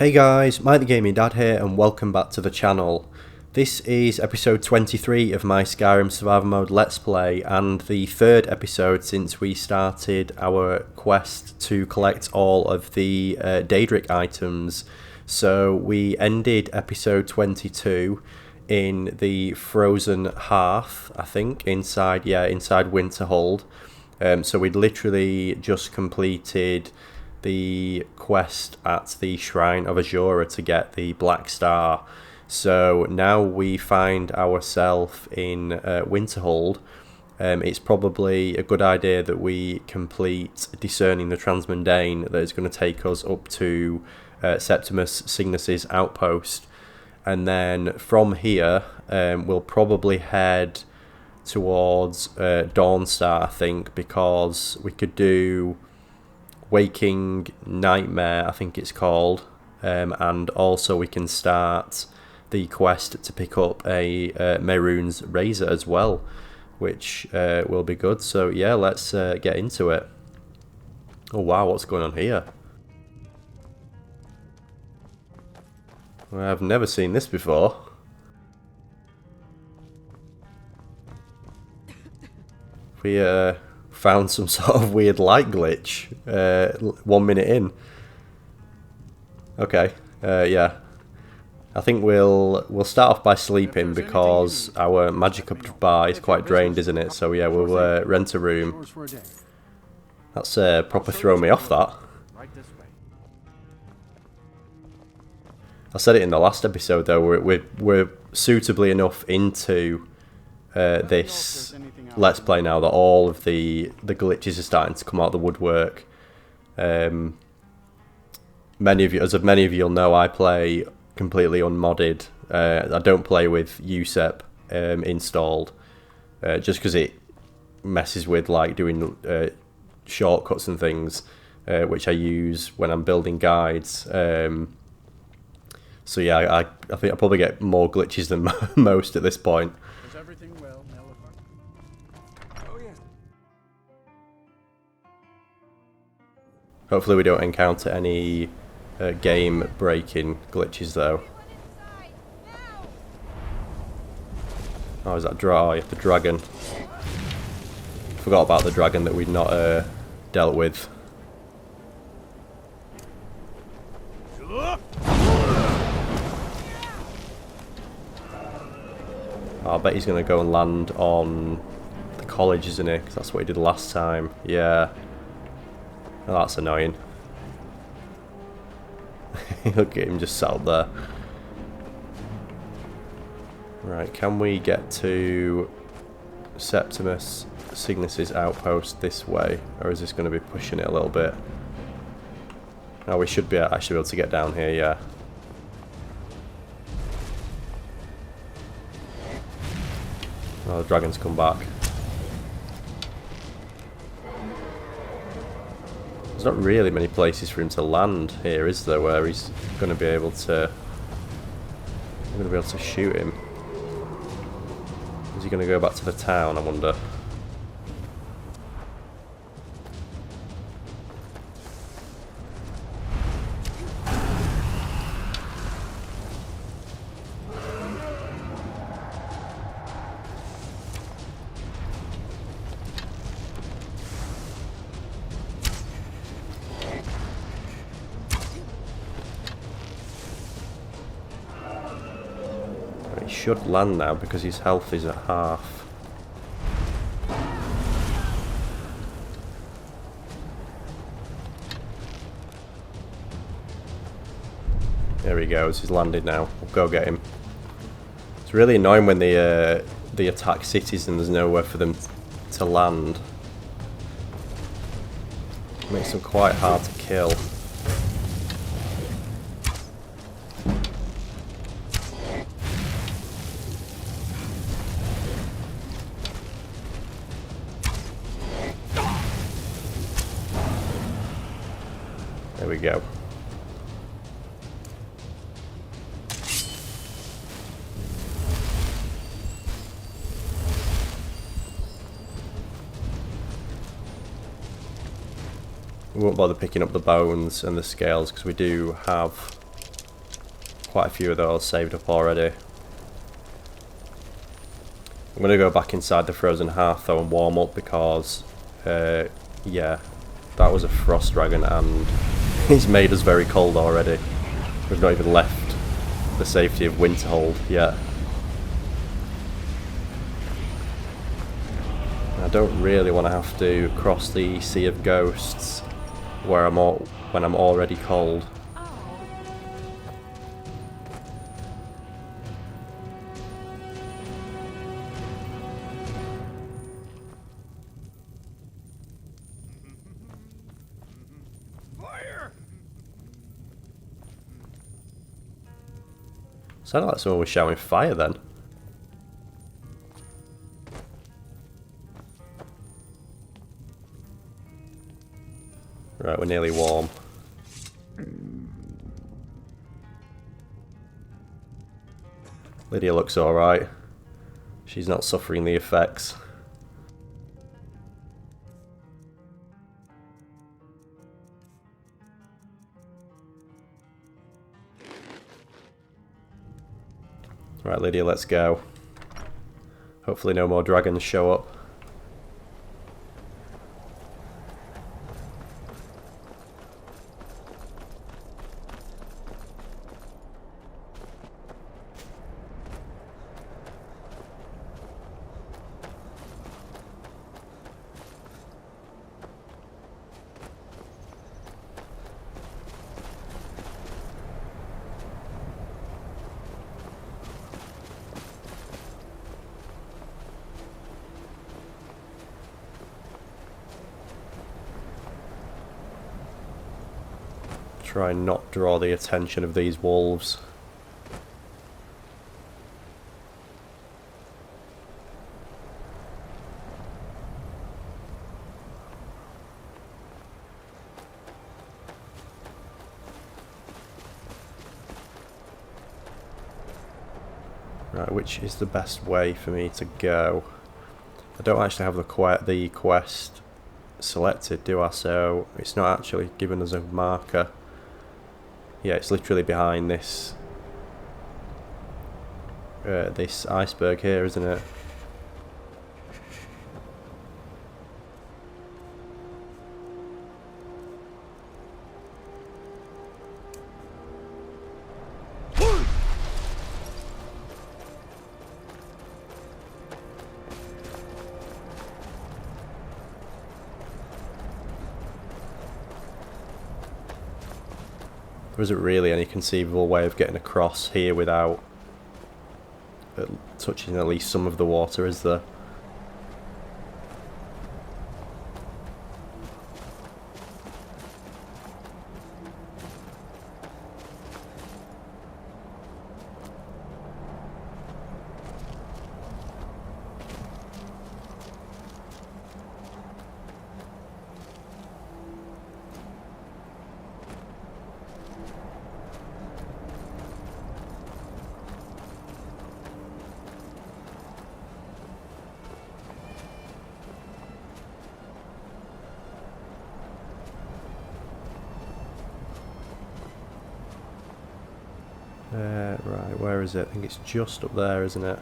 Hey guys, Mike the Gaming Dad here and welcome back to the channel. This is episode 23 of my Skyrim Survival Mode Let's Play and the third episode since we started our quest to collect all of the Daedric items. So we ended episode 22 in the frozen hearth, I think, inside Winterhold. So we'd literally just completed the quest at the Shrine of Azura to get the Black Star. So now we find ourselves in Winterhold. It's probably a good idea that we complete discerning the Transmundane. That is going to take us up to Septimus Cygnus's outpost, and then from here we'll probably head towards Dawnstar, I think, because we could do Waking Nightmare, I think it's called, and also we can start the quest to pick up a Mehrunes Razor as well, which will be good. So yeah, let's get into it. Oh wow, what's going on here? I've never seen this before. We found some sort of weird light glitch 1 minute in. Okay, yeah. I think we'll start off by sleeping because our magic up bar is quite drained, isn't it? So yeah, we'll rent a room. That's proper throw me off, that. I said it in the last episode though, we're suitably enough into this Let's Play now that all of the glitches are starting to come out of the woodwork. Many of you will know, I play completely unmodded. I don't play with USEP installed, just because it messes with like doing shortcuts and things, which I use when I'm building guides. So yeah, I think I probably get more glitches than most at this point. Is everything well, Nellifer? Oh yes. Hopefully we don't encounter any game-breaking glitches though. Oh, is that the dragon? Forgot about the dragon that we'd not dealt with. I bet he's going to go and land on the college, isn't he? Because that's what he did last time. Yeah. Oh, that's annoying. Look at him just sat up there. Right, can we get to Septimus Cygnus's outpost this way? Or is this going to be pushing it a little bit? Oh, I should be able to get down here, yeah. Oh, the dragon's come back. There's not really many places for him to land here, is there, where he's going to be able to shoot him. Is he going to go back to the town, I wonder? Should land now because his health is at half. There he goes, he's landed now. We'll go get him. It's really annoying when they attack cities and there's nowhere for them to land. It makes them quite hard to kill. There we go. We won't bother picking up the bones and the scales because we do have quite a few of those saved up already. I'm going to go back inside the frozen hearth though and warm up because, yeah, that was a frost dragon and he's made us very cold already. We've not even left the safety of Winterhold yet. I don't really want to have to cross the Sea of Ghosts where when I'm already cold. Fire! Sounded like someone was shouting fire then. Right, we're nearly warm. Lydia looks alright. She's not suffering the effects. Right, Lydia, let's go. Hopefully no more dragons show up. Try and not draw the attention of these wolves. Right, which is the best way for me to go? I don't actually have the quest selected, do I? So it's not actually giving us a marker. Yeah, it's literally behind this this iceberg here, isn't it? There isn't really any conceivable way of getting across here without touching at least some of the water, is there? Right, where is it? I think it's just up there, isn't it?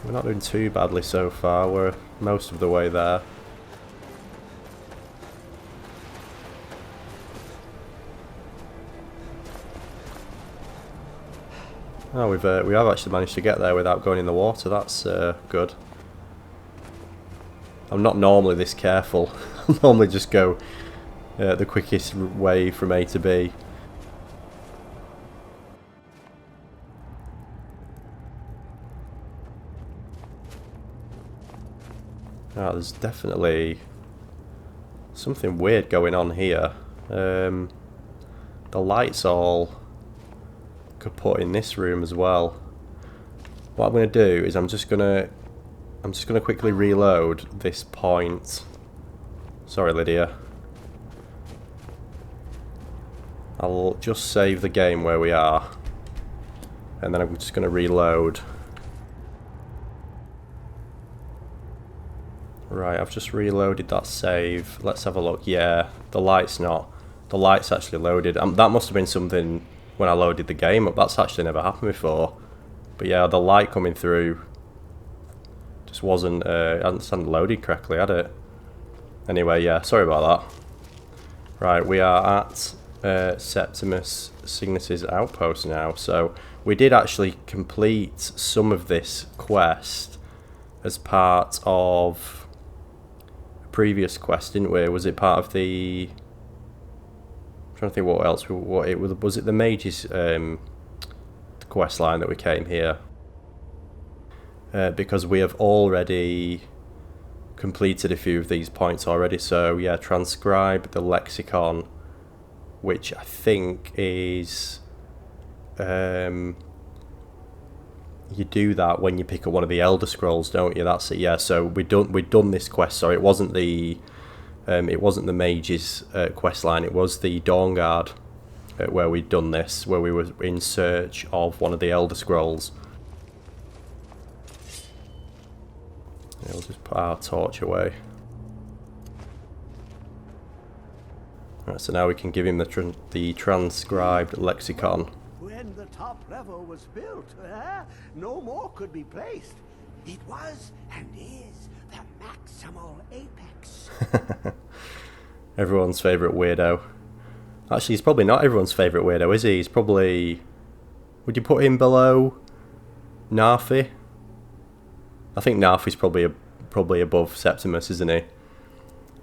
We're not doing too badly so far, we're most of the way there. Oh, we have actually managed to get there without going in the water, that's good. I'm not normally this careful, I normally just go the quickest way from A to B. Oh, there's definitely something weird going on here. The lights all kaput in this room as well. What I'm going to do is I'm just going to quickly reload this point. Sorry, Lydia. I'll just save the game where we are. And then I'm just going to reload. Right, I've just reloaded that save. Let's have a look. Yeah, the light's actually loaded. That must have been something when I loaded the game up. That's actually never happened before. But yeah, the light coming through just hadn't loaded correctly, had it? Anyway, yeah, sorry about that. Right, we are at Septimus Cygnus' outpost now. So we did actually complete some of this quest as part of a previous quest, didn't we? Was it part of the... I'm trying to think what else. Was it the mage's quest line that we came here? Because we have already completed a few of these points already. So yeah, transcribe the lexicon, which I think is you do that when you pick up one of the Elder Scrolls, don't you? That's it. Yeah. So we'd done this quest. Sorry, it wasn't the mage's quest line. It was the Dawnguard where we'd done this, where we were in search of one of the Elder Scrolls. Yeah, we'll just put our torch away. Right, so now we can give him the transcribed lexicon. When the top level was built, no more could be placed. It was and is the maximal apex. Everyone's favourite weirdo. Actually, he's probably not everyone's favourite weirdo, is he? He's probably... Would you put him below Narfi? I think Narfi's probably above Septimus, isn't he?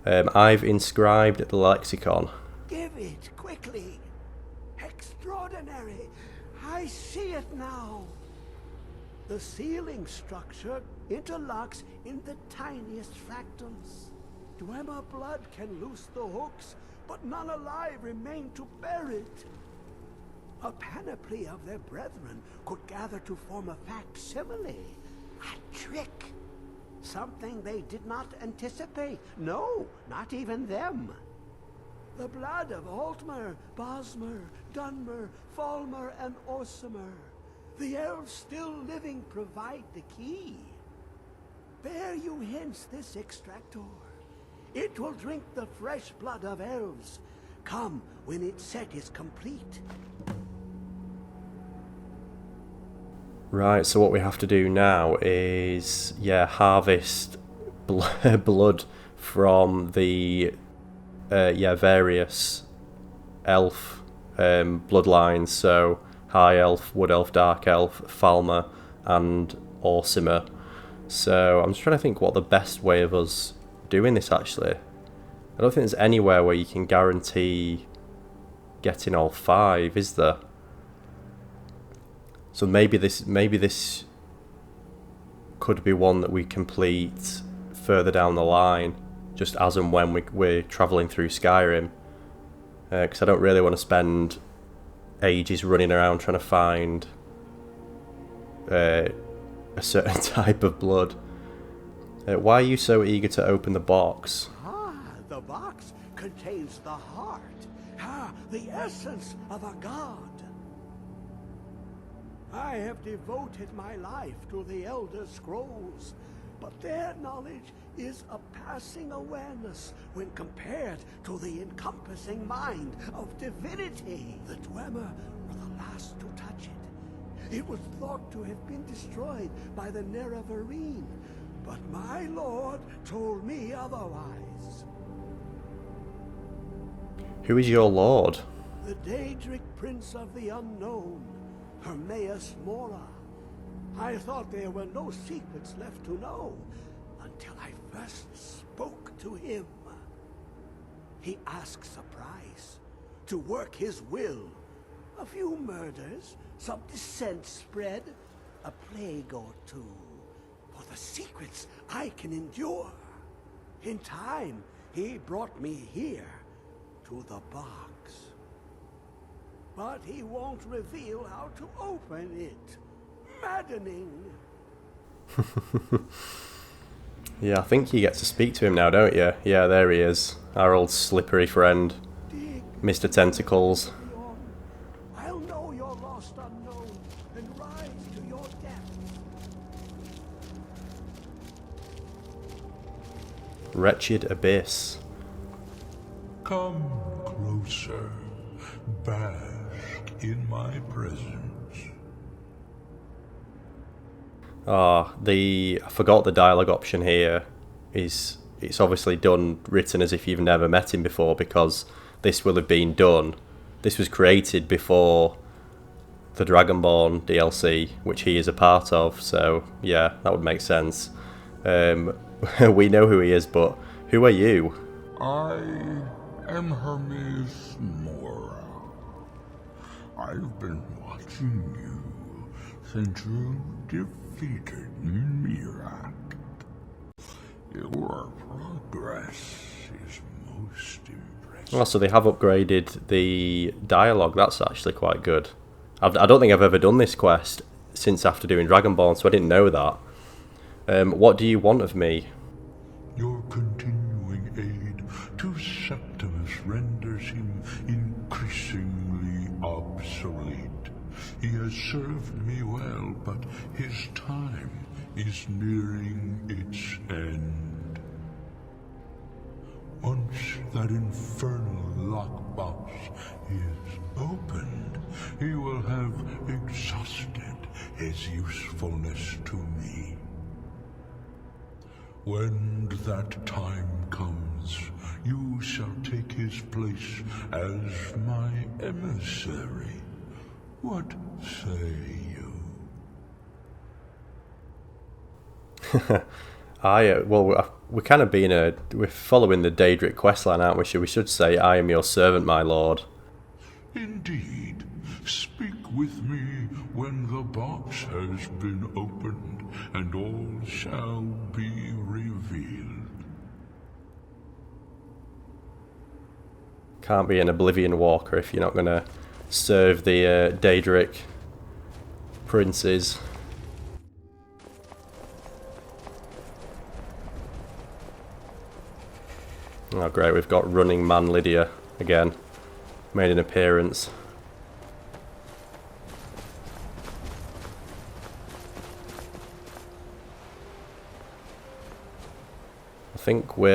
I've inscribed the lexicon. Give it quickly. Extraordinary. I see it now. The ceiling structure interlocks in the tiniest fractals. Dwemer blood can loose the hooks, but none alive remain to bear it. A panoply of their brethren could gather to form a facsimile. A trick. Something they did not anticipate. No, not even them. The blood of Altmer, Bosmer, Dunmer, Falmer, and Orsimer. The elves still living provide the key. Bear you hence this extractor. It will drink the fresh blood of elves. Come when its set is complete. Right, so what we have to do now is, harvest blood from the, various elf bloodlines. So, High Elf, Wood Elf, Dark Elf, Falmer, and Orsimer. So, I'm just trying to think what the best way of us doing this, actually. I don't think there's anywhere where you can guarantee getting all 5, is there? So maybe this could be one that we complete further down the line, just as and when we're travelling through Skyrim. Because I don't really want to spend ages running around trying to find a certain type of blood. Why are you so eager to open the box? The box contains the heart. The essence of a god. I have devoted my life to the Elder Scrolls, but their knowledge is a passing awareness when compared to the encompassing mind of divinity. The Dwemer were the last to touch it. It was thought to have been destroyed by the Nerevarine, but my lord told me otherwise. Who is your lord? The Daedric Prince of the Unknown, Hermaeus Mora. I thought there were no secrets left to know until I first spoke to him. He asks a price to work his will. A few murders, some dissent spread, a plague or two. For the secrets I can endure. In time, he brought me here, to the box. But he won't reveal how to open it. maddening. Yeah, I think you get to speak to him now, don't you? Yeah, there he is. Our old slippery friend, Dig Mr. Tentacles. beyond. I'll know your lost unknown and rise to your depths. Wretched abyss. Come closer, bask in my presence. I forgot the dialogue option here it's obviously written as if you've never met him before, because this will have been done. This was created before the Dragonborn DLC, which he is a part of, so yeah, that would make sense. We know who he is, but who are you? I am Hermes Mora. I've been watching you since you defeated Mirak. Your progress is most impressive. Oh, so they have upgraded the dialogue. That's actually quite good. I don't think I've ever done this quest since after doing Dragonborn, so I didn't know that. What do you want of me? Your continuing aid to Septimus renders him increasingly obsolete. He has served me well, but his time is nearing its end. Once that infernal lockbox is opened, he will have exhausted his usefulness to me. When that time comes, you shall take his place as my emissary. What say you? We're kind of we're following the Daedric questline, aren't we? We should say, "I am your servant, my lord." Indeed. Speak with me when the box has been opened, and all shall be revealed. Can't be an Oblivion Walker if you're not going to serve the Daedric princes. Oh great, we've got Running Man Lydia again. Made an appearance. I think we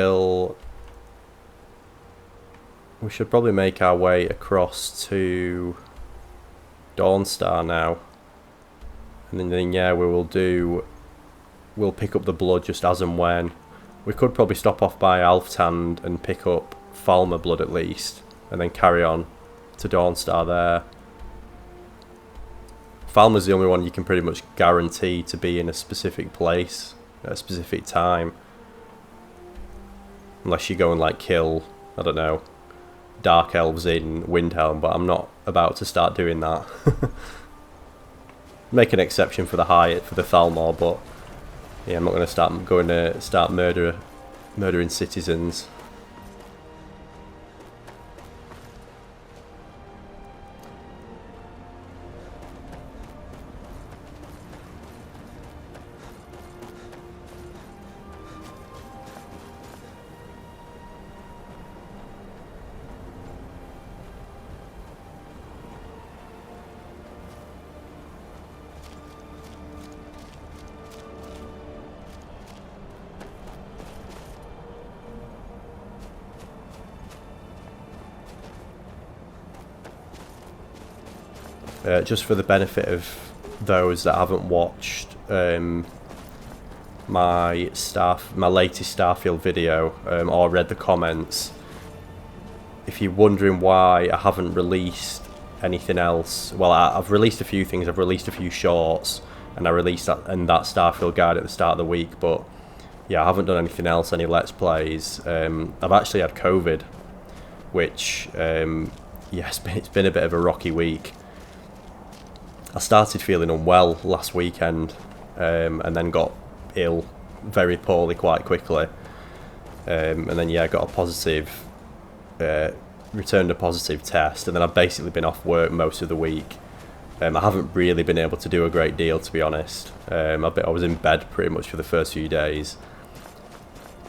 should probably make our way across to Dawnstar now. And then yeah, we'll pick up the blood just as and when. We could probably stop off by Alftand and pick up Falmer blood at least, and then carry on to Dawnstar there. Falmer's the only one you can pretty much guarantee to be in a specific place at a specific time. Unless you go and like kill, I don't know, Dark Elves in Windhelm, but I'm not about to start doing that. Make an exception for the Hyatt, for the Thalmor, but yeah, I'm not going to start murdering citizens. Just for the benefit of those that haven't watched my latest Starfield video or read the comments, if you're wondering why I haven't released anything else, well, I've released a few things. I've released a few shorts, and I released that Starfield guide at the start of the week, but yeah, I haven't done anything else, any Let's Plays. I've actually had COVID, which it's been a bit of a rocky week. I started feeling unwell last weekend, and then got ill very poorly quite quickly, and then yeah, got a positive, returned a positive test, and then I've basically been off work most of the week, I haven't really been able to do a great deal, to be honest. I was in bed pretty much for the first few days.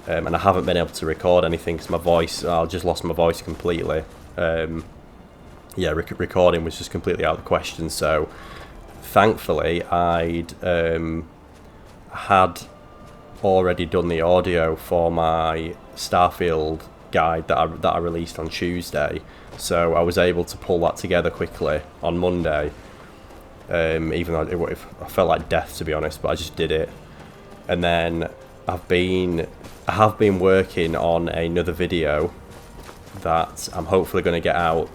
And I haven't been able to record anything because my voice, I just lost my voice completely. Yeah, recording was just completely out of the question. So thankfully, I'd had already done the audio for my Starfield guide that I released on Tuesday. So I was able to pull that together quickly on Monday. Even though I felt like death, to be honest, but I just did it. And then I have been working on another video that I'm hopefully going to get out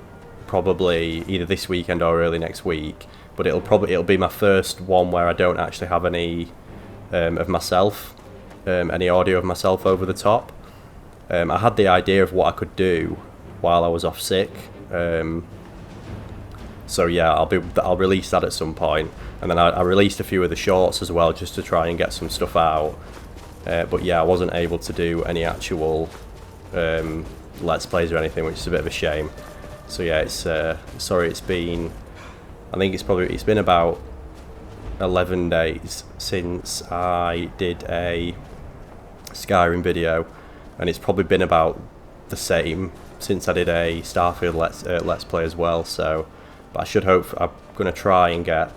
probably either this weekend or early next week. But it'll be my first one where I don't actually have any of myself, any audio of myself over the top. I had the idea of what I could do while I was off sick. So yeah, I'll release that at some point, and then I released a few of the shorts as well just to try and get some stuff out. But yeah, I wasn't able to do any actual Let's Plays or anything, which is a bit of a shame. So yeah, it's sorry. It's been about 11 days since I did a Skyrim video, and it's probably been about the same since I did a Starfield Let's Play as well. So, but I'm going to try and get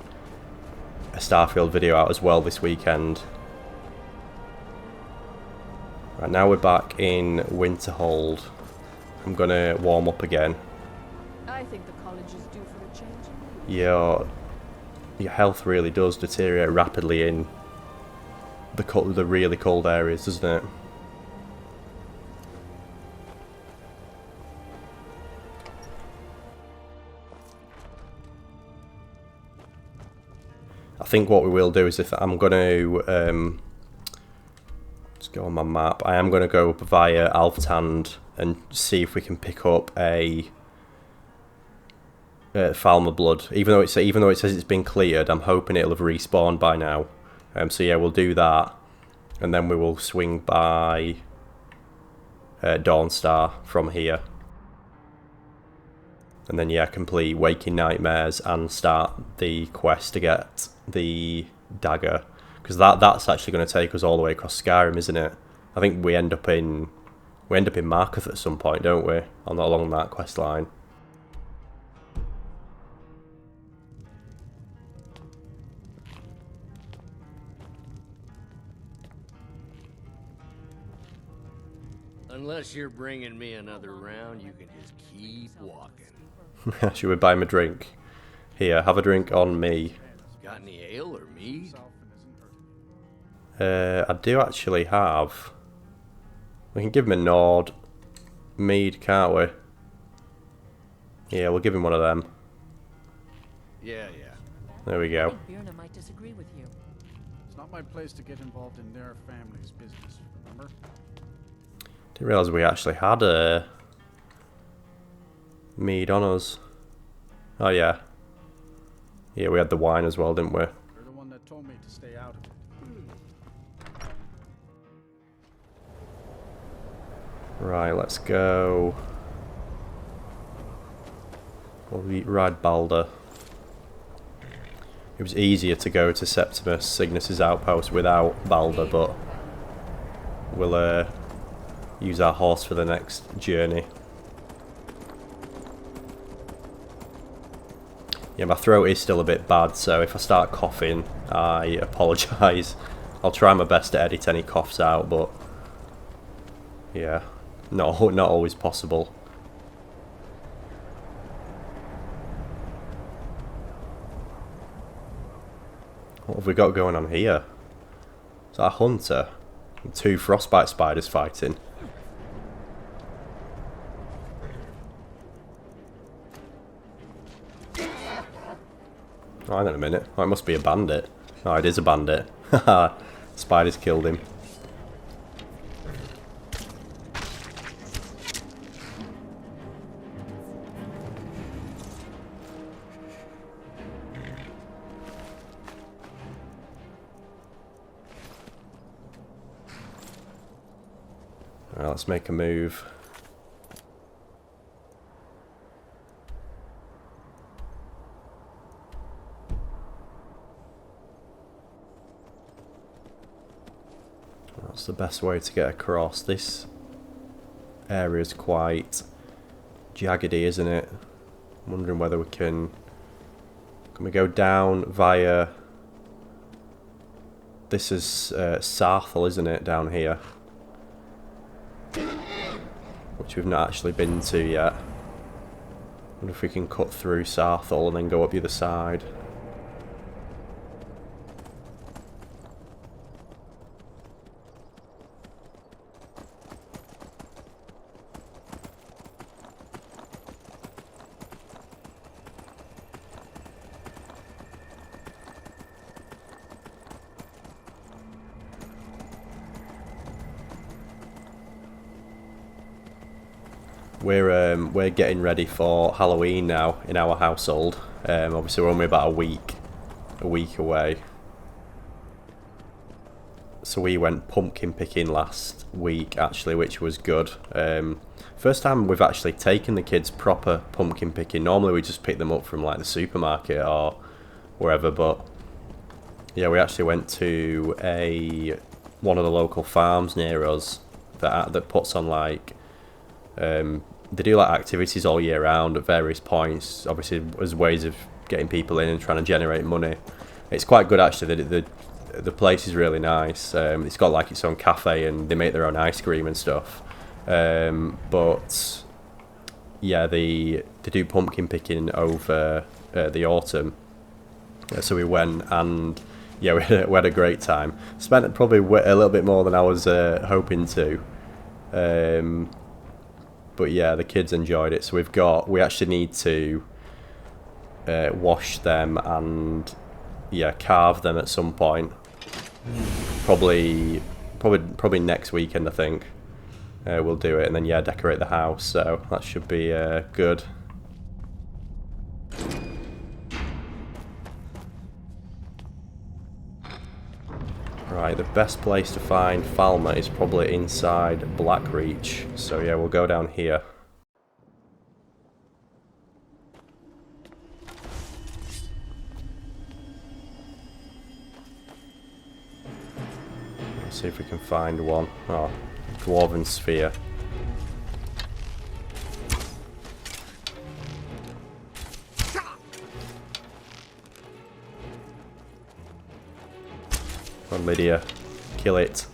a Starfield video out as well this weekend. Right, now we're back in Winterhold. I'm going to warm up again. I think the college is due for a change. Your health really does deteriorate rapidly in the really cold areas, doesn't it? I think what we will do is, if I'm going to let's go on my map, I am going to go up via Alftand and see if we can pick up a Falmer Blood. Even though it says it's been cleared, I'm hoping it'll have respawned by now. So yeah, we'll do that, and then we will swing by Dawnstar from here. And then yeah, complete Waking Nightmares and start the quest to get the dagger, because that's actually going to take us all the way across Skyrim, isn't it? I think we end up in Markarth at some point, don't we? Along that quest line. Unless you're bringing me another round, you can just keep walking. Should we buy him a drink? Here, have a drink on me. Got any ale or mead? I do actually have. We can give him a Nord mead, can't we? Yeah, we'll give him one of them. Yeah. There we I go. think Birna might disagree with you. It's not my place to get involved in their family's business, remember? Didn't realise we actually had a mead on us. Oh yeah. Yeah, we had the wine as well, didn't we? You're the one that told me to stay out of it. Right, let's go. We'll ride Balder. It was easier to go to Septimus Cygnus' outpost without Balder, but we'll use our horse for the next journey. Yeah, my throat is still a bit bad, so if I start coughing, I apologise. I'll try my best to edit any coughs out, but yeah, not always possible. What have we got going on here? Is that a hunter? And 2 frostbite spiders fighting. Oh, hang on a minute. Oh, it must be a bandit. Oh, it is a bandit. Haha. Spiders killed him. Alright, let's make a move. What's the best way to get across? This area is quite jaggedy, isn't it? I'm wondering whether we can we go down via... This is Sarthel, isn't it, down here? Which we've not actually been to yet. Wonder if we can cut through Sarthel and then go up the other side. We're getting ready for Halloween now in our household. Obviously we're only about a week away. So we went pumpkin picking last week actually, which was good. First time we've actually taken the kids proper pumpkin picking. Normally we just pick them up from like the supermarket or wherever, but yeah, we actually went to one of the local farms near us that puts on like they do like activities all year round at various points, obviously as ways of getting people in and trying to generate money. It's quite good actually. The place is really nice. It's got like its own cafe and they make their own ice cream and stuff. But yeah, they do pumpkin picking over the autumn. So we went and yeah, we had a great time. Spent probably a little bit more than I was hoping to. But yeah, the kids enjoyed it. So we actually need to wash them and yeah, carve them at some point. Probably next weekend, I think. We'll do it and then yeah, decorate the house. So that should be good. Right, the best place to find Falmer is probably inside Blackreach. So yeah, we'll go down here. Let's see if we can find one. Oh, Dwarven Sphere. Come on, Lydia. Kill it.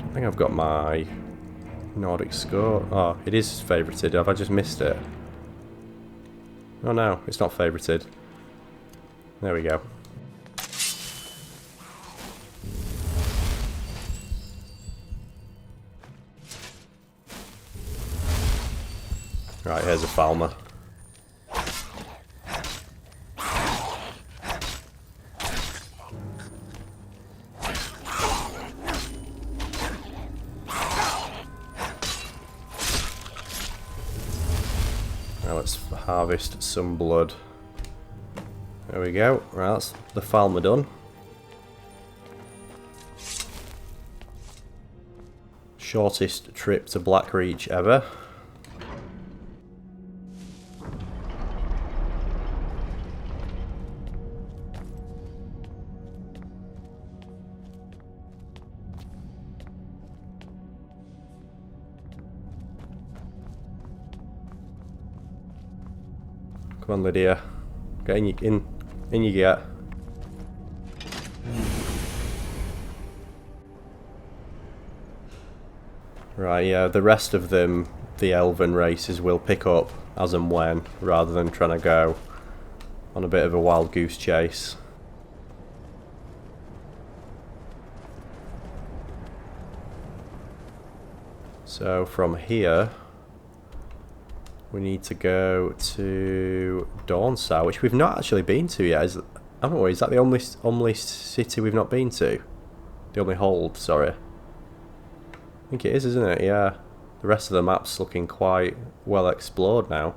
I think I've got my Nordic score. Oh, it is favourited. Have I just missed it? Oh no, it's not favourited. There we go. Right, here's a Falmer. Let's harvest some blood. There we go. Right, that's the Falmer done. Shortest trip to Blackreach ever. Come on, Lydia. Get in you get. Right, yeah, the rest of them, the elven races, will pick up as and when, rather than trying to go on a bit of a wild goose chase. So from here, we need to go to Dawnstar, which we've not actually been to yet, haven't we? Is that the only city we've not been to? The only hold, sorry. I think it is, isn't it? Yeah. The rest of the map's looking quite well explored now.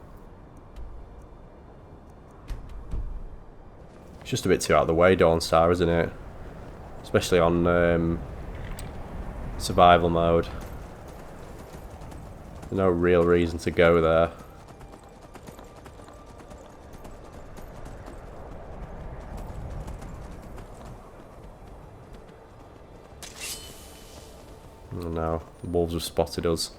It's just a bit too out of the way, Dawnstar, isn't it? Especially on survival mode. There's no real reason to go there. Oh no, the wolves have spotted us.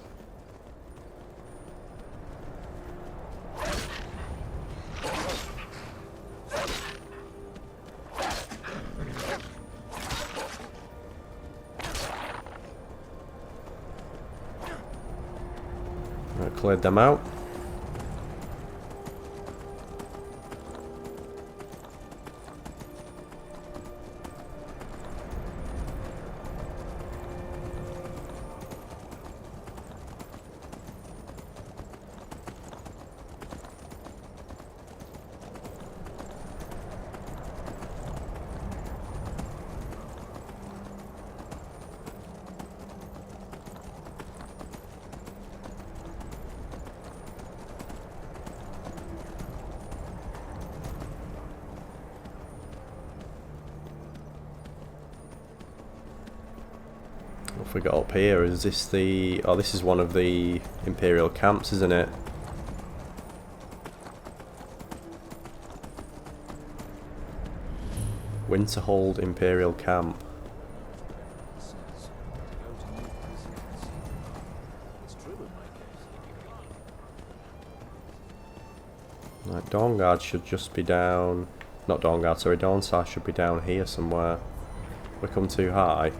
Right, cleared them out. What have we got up here? Is this the... oh, this is one of the Imperial camps, isn't it? Winterhold Imperial Camp. Right, Dawnguard should just be down... not Dawnguard, sorry, Dawnstar should be down here somewhere. We come too high.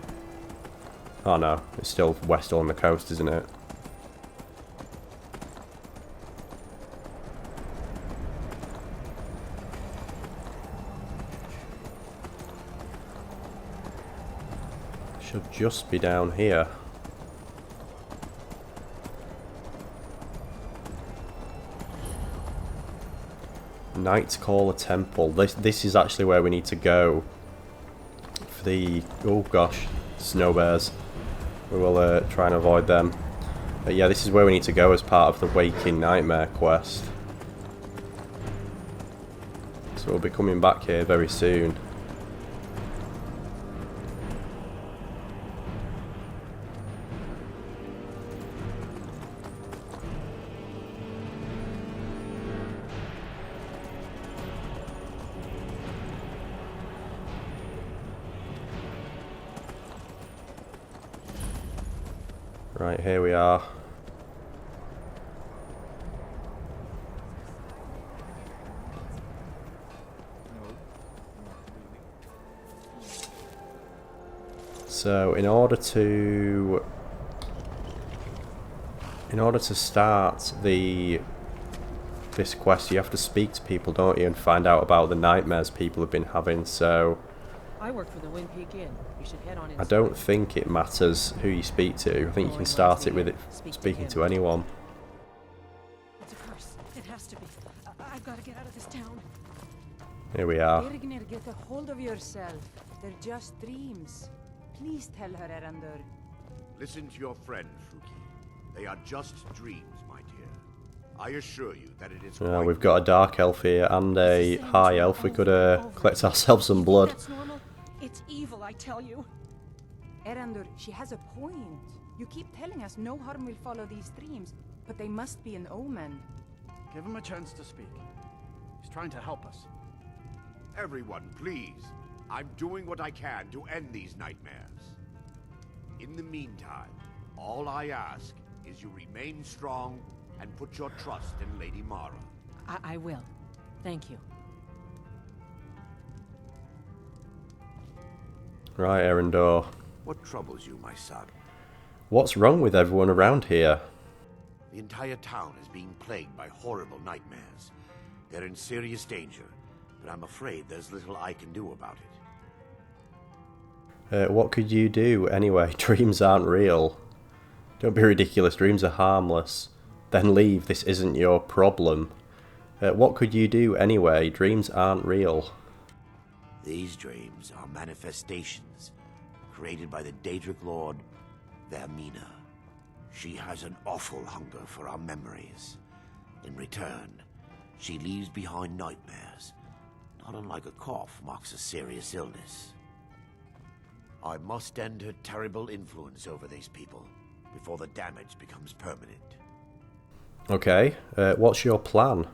Oh no, it's still west on the coast, isn't it? Should just be down here. Knight's Caller Temple. This is actually where we need to go. For the... oh gosh, snow bears. We will try and avoid them. But yeah, this is where we need to go as part of the Waking Nightmare quest. So we'll be coming back here very soon. Right, here we are. So in order to start this quest, you have to speak to people, don't you, and find out about the nightmares people have been having. So I work for the Wind Peak Inn. You should head on in. I don't think it matters who you speak to. I think you can start it with speaking to anyone. It's a curse. It has to be. I've got to get out of this town. Here we are. Birgnir, get a hold of yourself. They're just dreams. Please tell her, Erandur. Listen to your friend, Fuki. They are just dreams, my dear. I assure you that it is quite... we've got a dark elf here and a high elf. We could collect ourselves some blood. That's normal. It's evil, I tell you. Erandur, she has a point. You keep telling us no harm will follow these dreams, but they must be an omen. Give him a chance to speak. He's trying to help us. Everyone, please. I'm doing what I can to end these nightmares. In the meantime, all I ask is you remain strong and put your trust in Lady Mara. I will. Thank you. Right, Erandur. What troubles you, my son? What's wrong with everyone around here? The entire town is being plagued by horrible nightmares. They're in serious danger, but I'm afraid there's little I can do about it. What could you do anyway? Dreams aren't real. Don't be ridiculous, dreams are harmless. Then leave, this isn't your problem. What could you do anyway? Dreams aren't real. These dreams are manifestations created by the Daedric Lord, Vermina. She has an awful hunger for our memories. In return, she leaves behind nightmares, not unlike a cough, marks a serious illness. I must end her terrible influence over these people before the damage becomes permanent. Okay, what's your plan?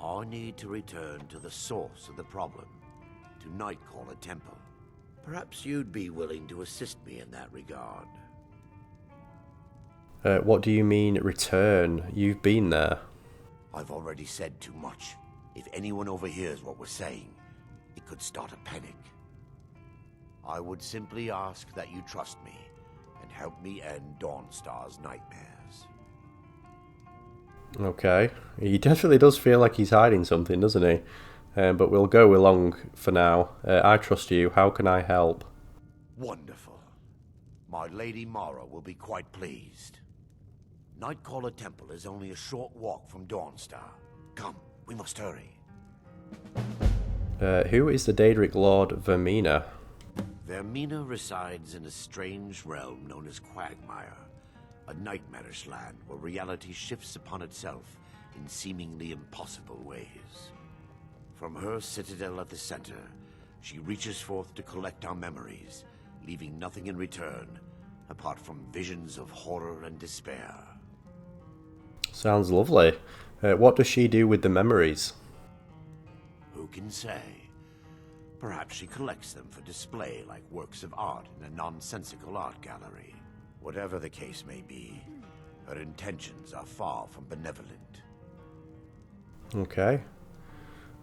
I need to return to the source of the problem, to Nightcaller Temple. Perhaps you'd be willing to assist me in that regard. What do you mean, return? You've been there. I've already said too much. If anyone overhears what we're saying, it could start a panic. I would simply ask that you trust me and help me end Dawnstar's nightmares. Okay, he definitely does feel like he's hiding something, doesn't he? But we'll go along for now. I trust you. How can I help? Wonderful. My Lady Mara will be quite pleased. Nightcaller Temple is only a short walk from Dawnstar. Come, we must hurry. Who is the Daedric Lord Vermina? Vermina resides in a strange realm known as Quagmire, a nightmarish land where reality shifts upon itself in seemingly impossible ways. From her citadel at the center, she reaches forth to collect our memories, leaving nothing in return, apart from visions of horror and despair. Sounds lovely. What does she do with the memories? Who can say? Perhaps she collects them for display like works of art in a nonsensical art gallery. Whatever the case may be, her intentions are far from benevolent. Okay.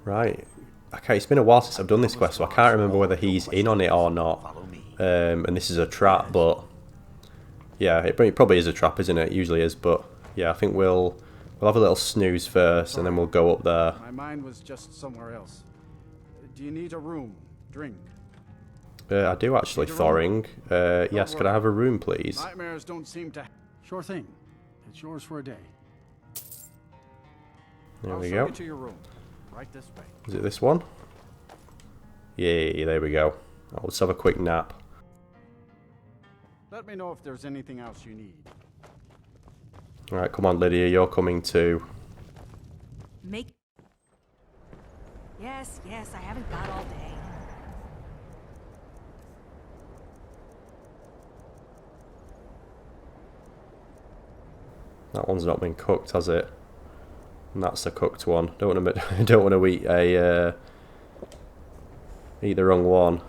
Right. Okay, it's been a while since I've done this quest, so I can't remember whether he's in on it or not. And this is a trap, but... yeah, it probably is a trap, isn't it? It usually is, but... yeah, I think we'll have a little snooze first, and then we'll go up there. My mind was just somewhere else. Do you need a room? Drink? I do actually, Thoring. Yes, could I have a room, please? Nightmares don't seem to... Sure thing. It's yours for a day. There I'll we show go. you to your room. Right this way. Is it this one? Yay, there we go. I'll just have a quick nap. Let me know if there's anything else you need. Alright, come on, Lydia, you're coming too. Make... Yes, I haven't got all day. That one's not been cooked, has it? And that's the cooked one. Don't want to eat eat the wrong one.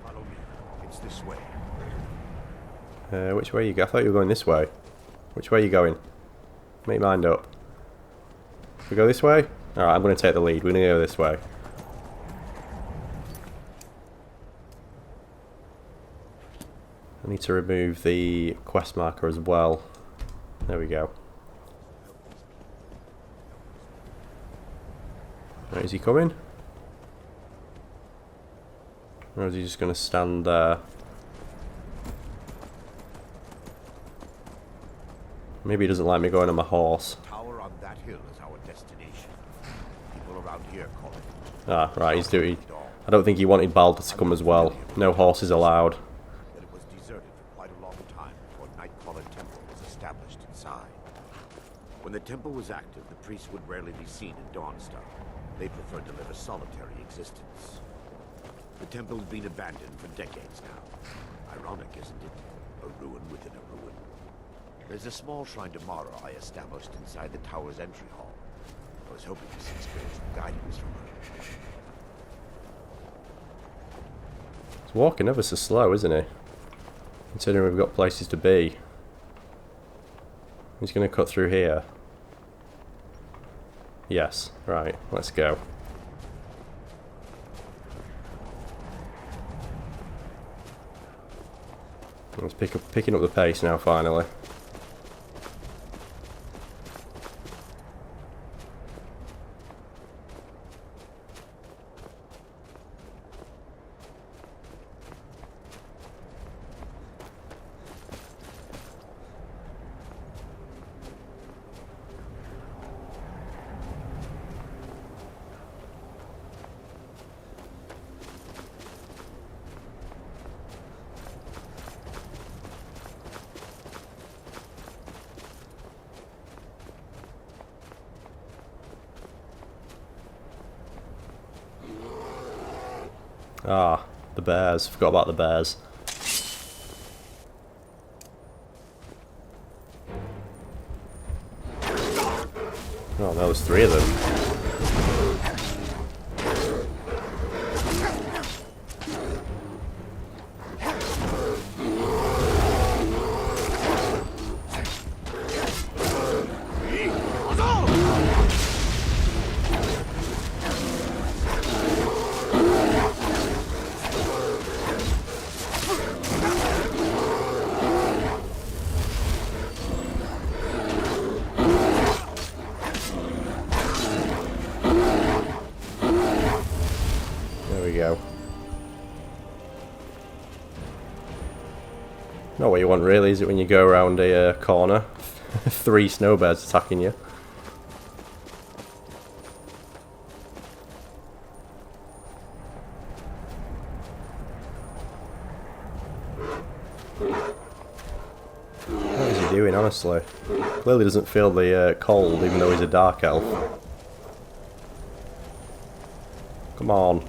Follow me. It's this way. Which way are you going? I thought you were going this way. Which way are you going? Make your mind up. We go this way? Alright, I'm going to take the lead. We're going to go this way. I need to remove the quest marker as well. There we go. Right, is he coming? Or is he just going to stand there? Maybe he doesn't like me going on my horse. The tower on that hill is our destination. People around here call it. Ah, right, he's doing... I don't think he wanted Balder to come as well. No horses allowed. That it was deserted for quite a long time before Nightcaller Temple was established inside. When the temple was active, the priests would rarely be seen in Dawnstar. They preferred to live a solitary existence. The temple has been abandoned for decades now. Ironic, isn't it? A ruin within a ruin. There's a small shrine to Mara I established inside the tower's entry hall. I was hoping to seek spiritual guidance from her. He's walking ever so slow, isn't he? Considering we've got places to be. He's going to cut through here. Yes, right, let's go. Let's picking up the pace now, finally. Ah, the bears. Forgot about the bears. Oh, there was 3 of them. Go. Not what you want really, is it, when you go around a corner? 3 snowbirds attacking you. What is he doing, honestly? Clearly doesn't feel the cold, even though he's a dark elf. Come on.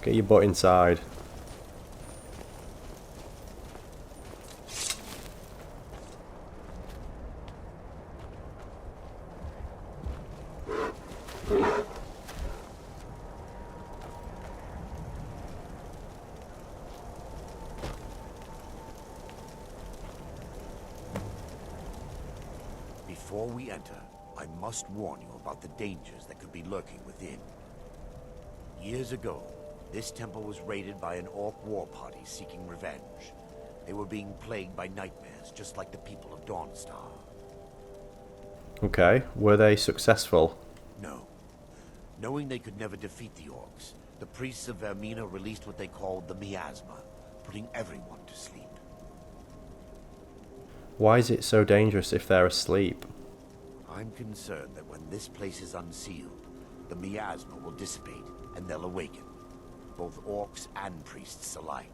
Get your butt inside. Before we enter, I must warn you about the dangers that could be lurking within. Years ago, this temple was raided by an orc war party seeking revenge. They were being plagued by nightmares, just like the people of Dawnstar. Okay, were they successful? No. Knowing they could never defeat the orcs, the priests of Vermina released what they called the miasma, putting everyone to sleep. Why is it so dangerous if they're asleep? I'm concerned that when this place is unsealed, the miasma will dissipate and they'll awaken. Both orcs and priests alike.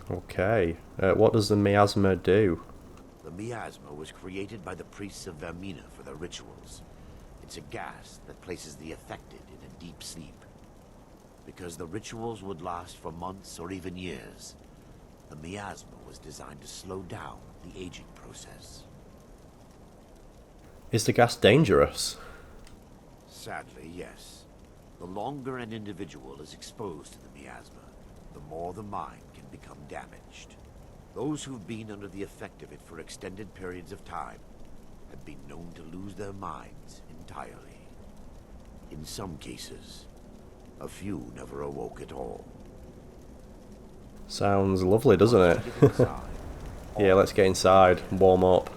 Okay. What does the miasma do? The miasma was created by the priests of Vermina for their rituals. It's a gas that places the affected in a deep sleep. Because the rituals would last for months or even years, the miasma was designed to slow down the aging process. Is the gas dangerous? Sadly, yes. The longer an individual is exposed to the miasma, the more the mind can become damaged. Those who've been under the effect of it for extended periods of time have been known to lose their minds entirely. In some cases, a few never awoke at all. Sounds lovely, doesn't it? Yeah, let's get inside and warm up.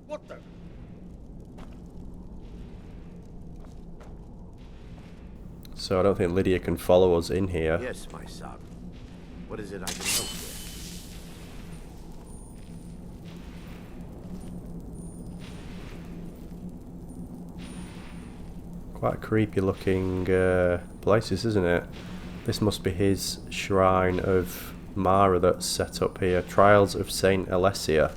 What the? So I don't think Lydia can follow us in here. Yes, my son. What is it I can help with? Quite creepy looking places, isn't it? This must be his shrine of Mara that's set up here. Trials of Saint Alessia.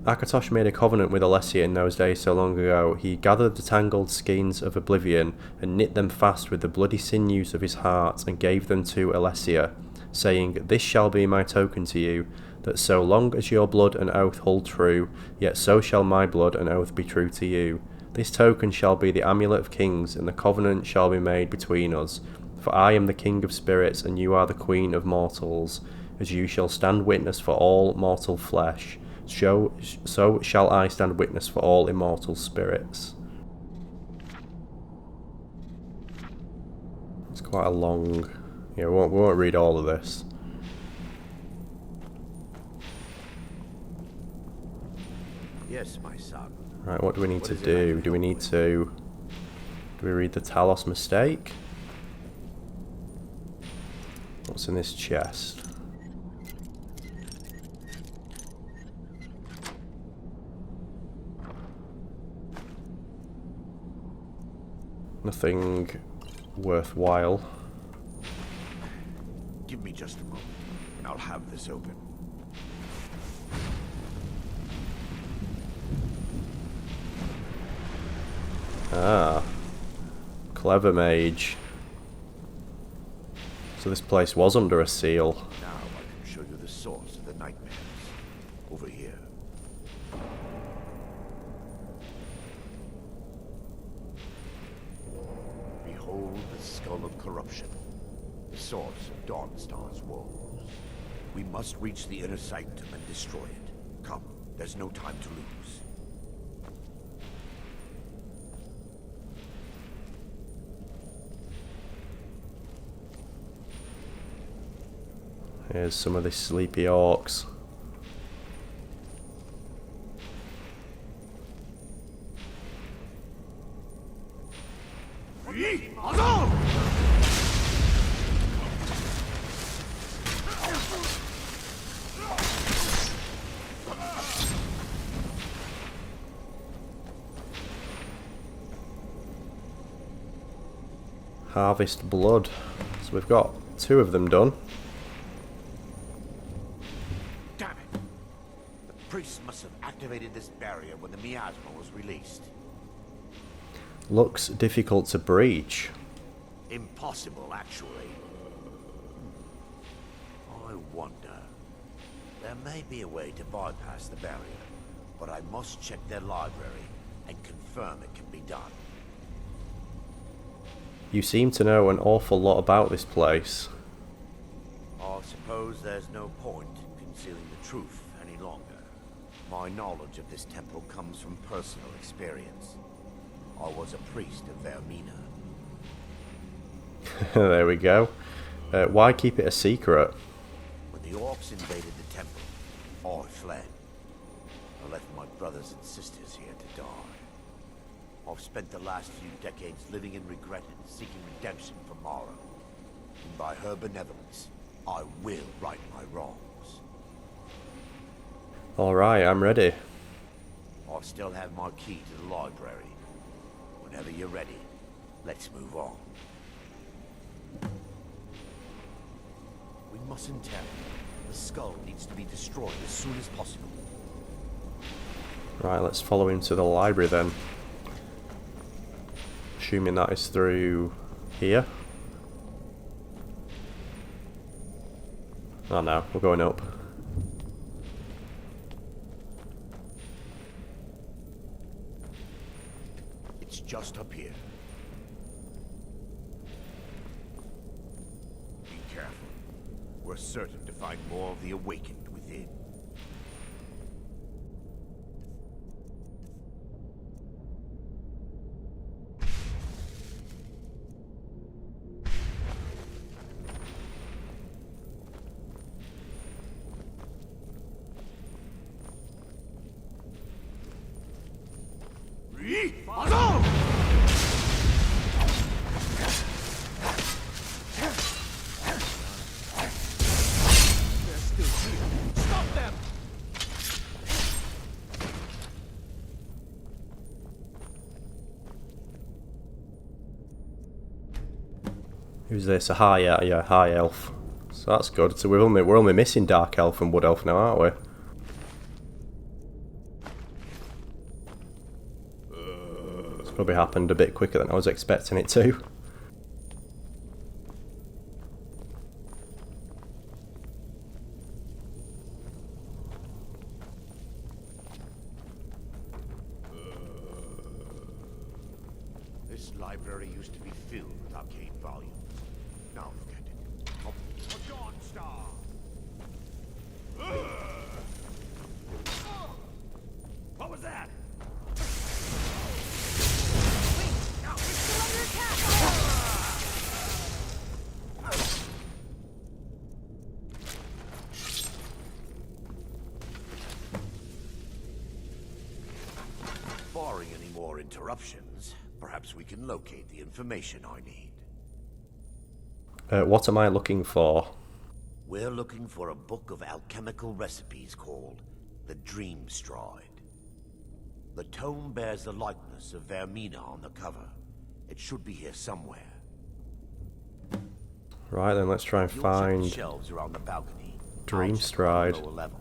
Akatosh made a covenant with Alessia in those days so long ago. He gathered the tangled skeins of oblivion and knit them fast with the bloody sinews of his heart and gave them to Alessia, saying, "This shall be my token to you, that so long as your blood and oath hold true, yet so shall my blood and oath be true to you. This token shall be the amulet of kings, and the covenant shall be made between us. For I am the king of spirits, and you are the queen of mortals. As you shall stand witness for all mortal flesh, so shall I stand witness for all immortal spirits." It's quite a long... Yeah, we won't read all of this. Yes, my son. Right, what do we need to do? Do we need to... Do we read the Talos mistake? What's in this chest? Nothing worthwhile. Give me just a moment, and I'll have this open. Ah. Clever mage. So this place was under a seal. Now I can show you the source of the nightmares. Over here. Behold the skull of corruption. The source of Dawnstar's woes. We must reach the inner sanctum and destroy it. Come, there's no time to lose. Here's some of the sleepy orcs. Harvest blood. So we've got 2 of them done. Damn it! The priest must have activated this barrier when the miasma was released. Looks difficult to breach. Impossible, actually. I wonder. There may be a way to bypass the barrier, but I must check their library and confirm it can be done. You seem to know an awful lot about this place. I suppose there's no point concealing the truth any longer. My knowledge of this temple comes from personal experience. I was a priest of Vermina. There we go. Why keep it a secret? When the orcs invaded the temple, I fled. I left my brothers and sisters here to die. I've spent the last few decades living in regret and seeking redemption from Mara. And by her benevolence, I will right my wrongs. Alright, I'm ready. I still have my key to the library. Whenever you're ready, let's move on. We mustn't tarry. The skull needs to be destroyed as soon as possible. Right, let's follow him to the library then. Assuming that is through here. Oh no, we're going up. It's just up here. Be careful. We're certain to find more of the awakened within. Who's this? A high, yeah, high elf. So that's good. So we're only missing dark elf and wood elf now, aren't we? It's probably happened a bit quicker than I was expecting it to. This library used to be filled with arcane volumes. Now look at it. A Dawnstar! What was that? Barring any more interruptions, perhaps we can locate the information I need. What am I looking for? We're looking for a book of alchemical recipes called the Dream Stride. The tome bears the likeness of Vermina on the cover. It should be here somewhere. Right then, let's try and You'll check the find shelves around the balcony. Dream I'll check Stride. on the lower level.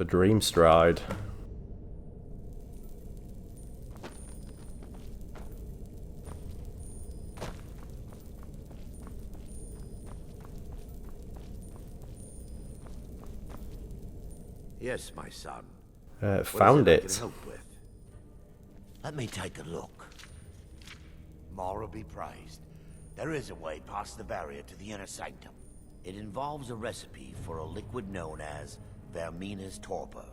A dream stride. Yes, my son. Found I it. can help with? Let me take a look. Mara be praised. There is a way past the barrier to the inner sanctum. It involves a recipe for a liquid known as Vermina's torpor.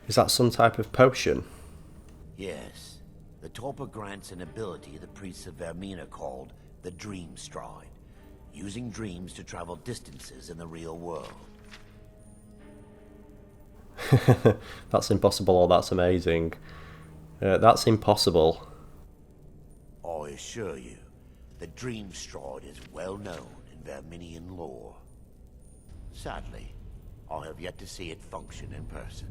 Is that some type of potion? Yes. The torpor grants an ability the priests of Vermina called the Dream Stride, using dreams to travel distances in the real world. That's impossible or that's amazing. That's impossible. I assure you, the Dream Stride is well known in Verminian lore. Sadly, I have yet to see it function in person.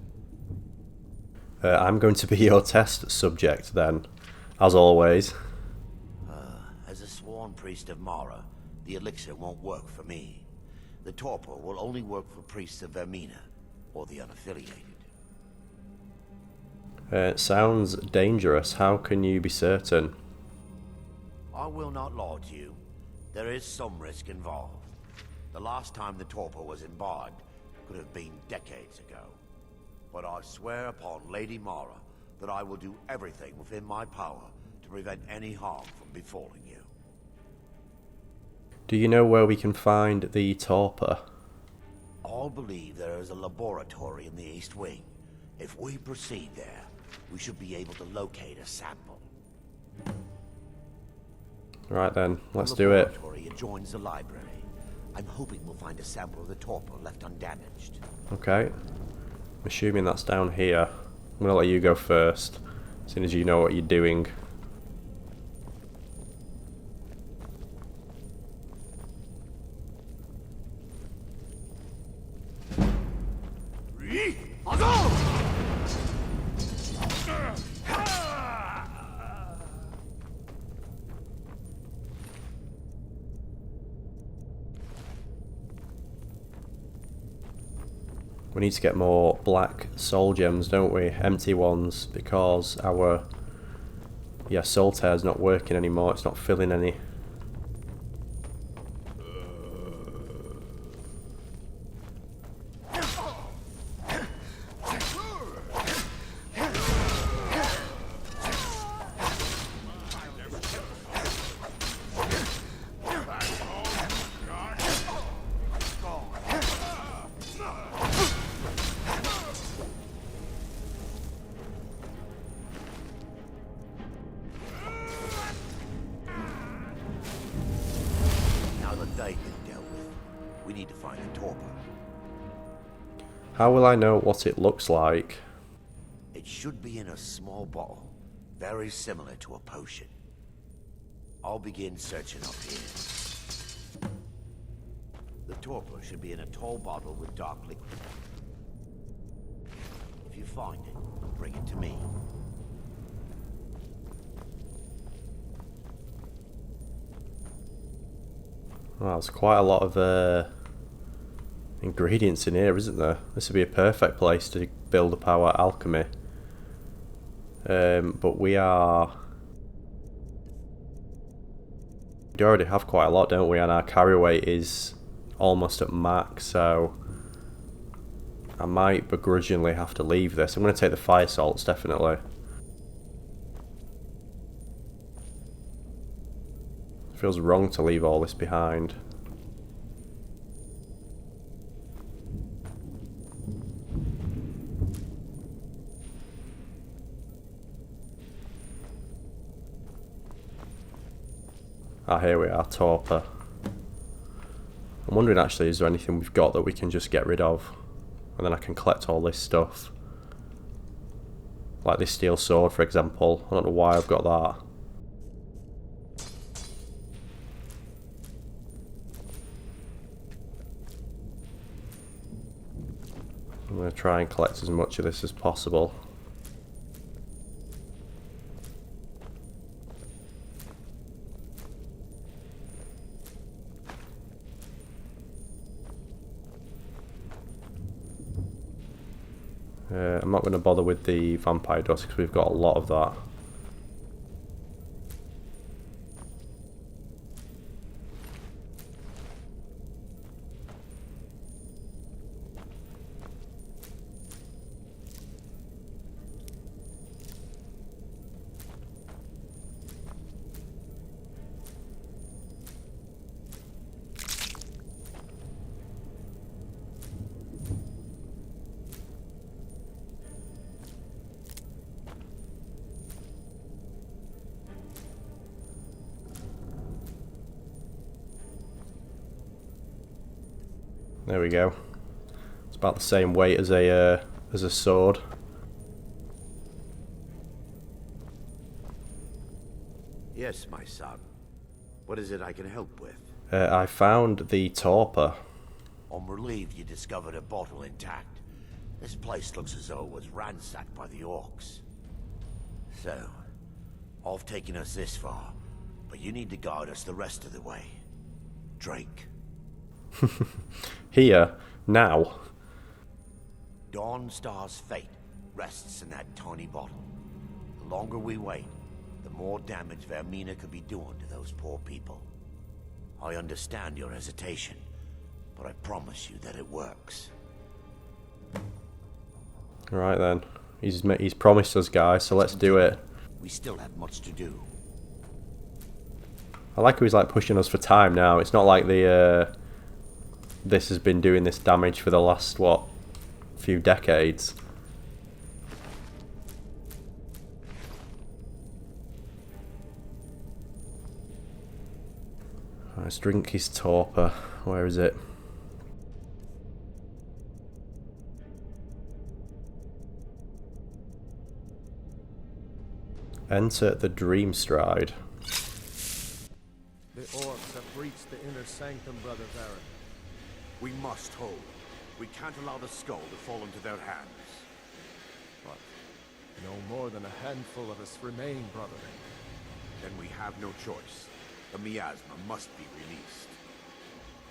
I'm going to be your test subject then, as always. As a sworn priest of Mara, the elixir won't work for me. The torpor will only work for priests of Vermina, or the unaffiliated. It sounds dangerous. How can you be certain? I will not lie to you. There is some risk involved. The last time the torpor was imbibed could have been decades ago. But I swear upon Lady Mara that I will do everything within my power to prevent any harm from befalling you. Do you know where we can find the torpor? I believe there is a laboratory in the East Wing. If we proceed there, we should be able to locate a sample. Right then, let's The do it. laboratory adjoins the library. I'm hoping we'll find a sample of the torpor left undamaged. Okay. I'm assuming that's down here. I'm gonna let you go first, as soon as you know what you're doing. We need to get more black soul gems, don't we? Empty ones, because our soul tear's not working anymore. It's not filling any. We need to find a torpor. How will I know what it looks like? It should be in a small bottle, very similar to a potion. I'll begin searching up here. The torpor should be in a tall bottle with dark liquid. If you find it, bring it to me. Well, there's quite a lot of ingredients in here, isn't there? This would be a perfect place to build up our alchemy. But we already have quite a lot, don't we? And our carry weight is almost at max, so I might begrudgingly have to leave this. I'm going to take the fire salts, definitely. Feels wrong to leave all this behind. Ah, here we are, torpor. I'm wondering actually, is there anything we've got that we can just get rid of? And then I can collect all this stuff. Like this steel sword, for example. I don't know why I've got that. I'm going to try and collect as much of this as possible. I'm not going to bother with the vampire dust because we've got a lot of that. There we go. It's about the same weight as a sword. Yes, my son. What is it I can help with? I found the torpor. I'm relieved you discovered a bottle intact. This place looks as though it was ransacked by the orcs. So, I've taken us this far, but you need to guide us the rest of the way. Drink. Here, now. Dawnstar's fate rests in that tiny bottle. The longer we wait, the more damage Vermina could be doing to those poor people. I understand your hesitation, but I promise you that it works. Right then. He's promised us, guys, so let's do it. We still have much to do. I like how he's like pushing us for time now. It's not like this has been doing this damage for the last, what, few decades. Let's drink his torpor. Where is it? Enter the Dream Stride. The orcs have breached the inner sanctum, Brother Varric. We must hold. We can't allow the skull to fall into their hands. But no more than a handful of us remain, brother. Then we have no choice. The miasma must be released.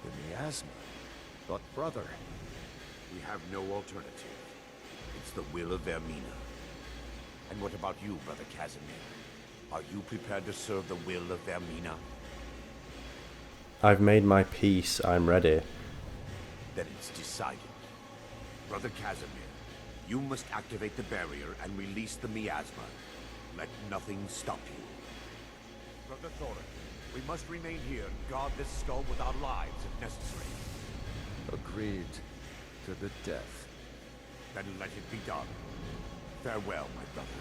The miasma? But brother... We have no alternative. It's the will of Vermina. And what about you, Brother Casimir? Are you prepared to serve the will of Vermina? I've made my peace. I'm ready. Then it's decided. Brother Casimir, you must activate the barrier and release the miasma. Let nothing stop you. Brother Thorin, we must remain here and guard this skull with our lives if necessary. Agreed to the death. Then let it be done. Farewell, my brothers.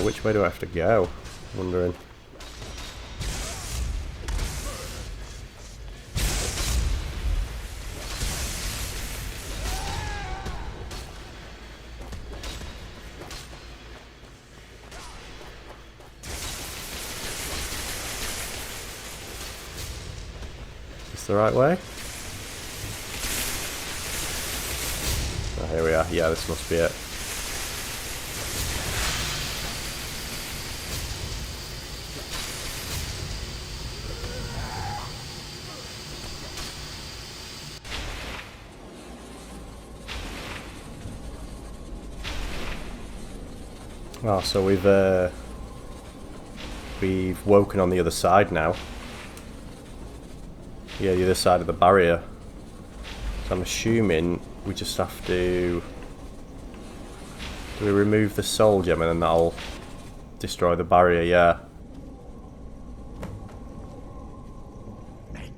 Which way do I have to go? Wondering. Is this the right way? Oh, here we are. Yeah, this must be it. Oh, so we've woken on the other side now. Yeah, the other side of the barrier. So I'm assuming we just have to... Do we remove the soul gem and then that'll destroy the barrier? Yeah. It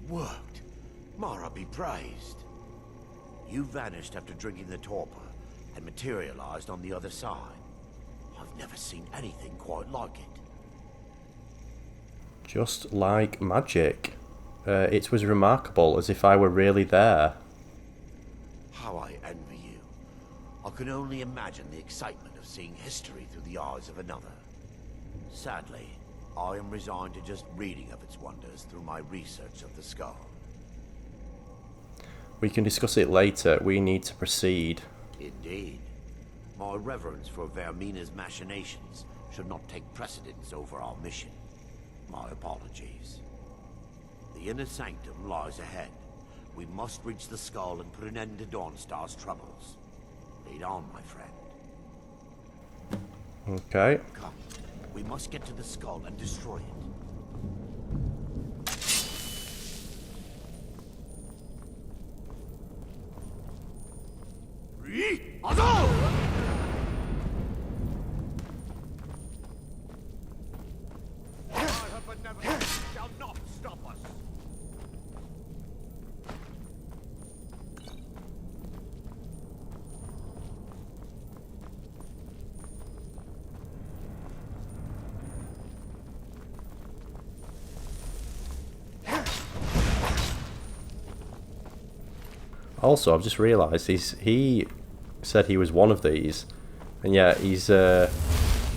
worked. Mara be praised. You vanished after drinking the torpor and materialized on the other side. I've never seen anything quite like it. Just like magic. It was remarkable, as if I were really there. How I envy you. I can only imagine the excitement of seeing history through the eyes of another. Sadly, I am resigned to just reading of its wonders through my research of the skull. We can discuss it later. We need to proceed. Indeed. My reverence for Vermina's machinations should not take precedence over our mission. My apologies. The inner sanctum lies ahead. We must reach the skull and put an end to Dawnstar's troubles. Lead on, my friend. Okay. Come. We must get to the skull and destroy it. Her benevolence shall not stop us. Also, I've just realised he said he was one of these, and yet he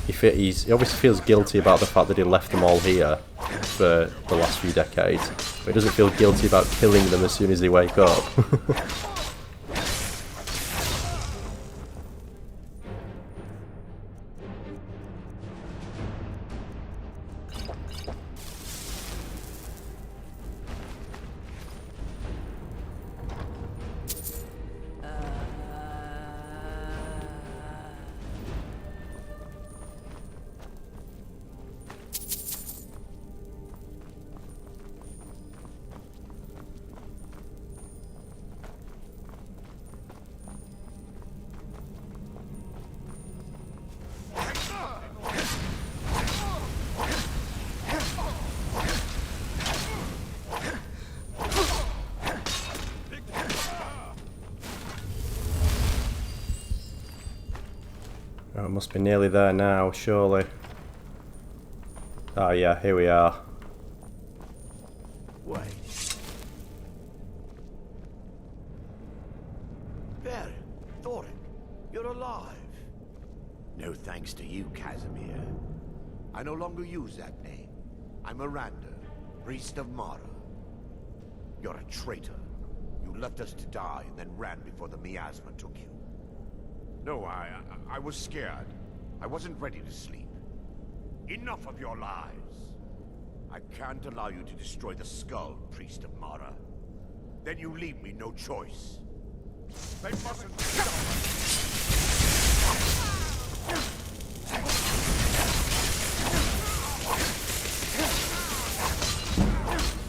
obviously feels guilty about the fact that he left them all here for the last few decades, but he doesn't feel guilty about killing them as soon as they wake up. Oh, it must be nearly there now, surely. Oh yeah, here we are. Wait. There, Daedric, you're alive. No thanks to you, Casimir. I no longer use that name. I'm Miranda, priest of Mara. You're a traitor. You left us to die and then ran before the miasma took you. No, I was scared. I wasn't ready to sleep. Enough of your lies. I can't allow you to destroy the skull, priest of Mara. Then you leave me no choice. They mustn't stop us.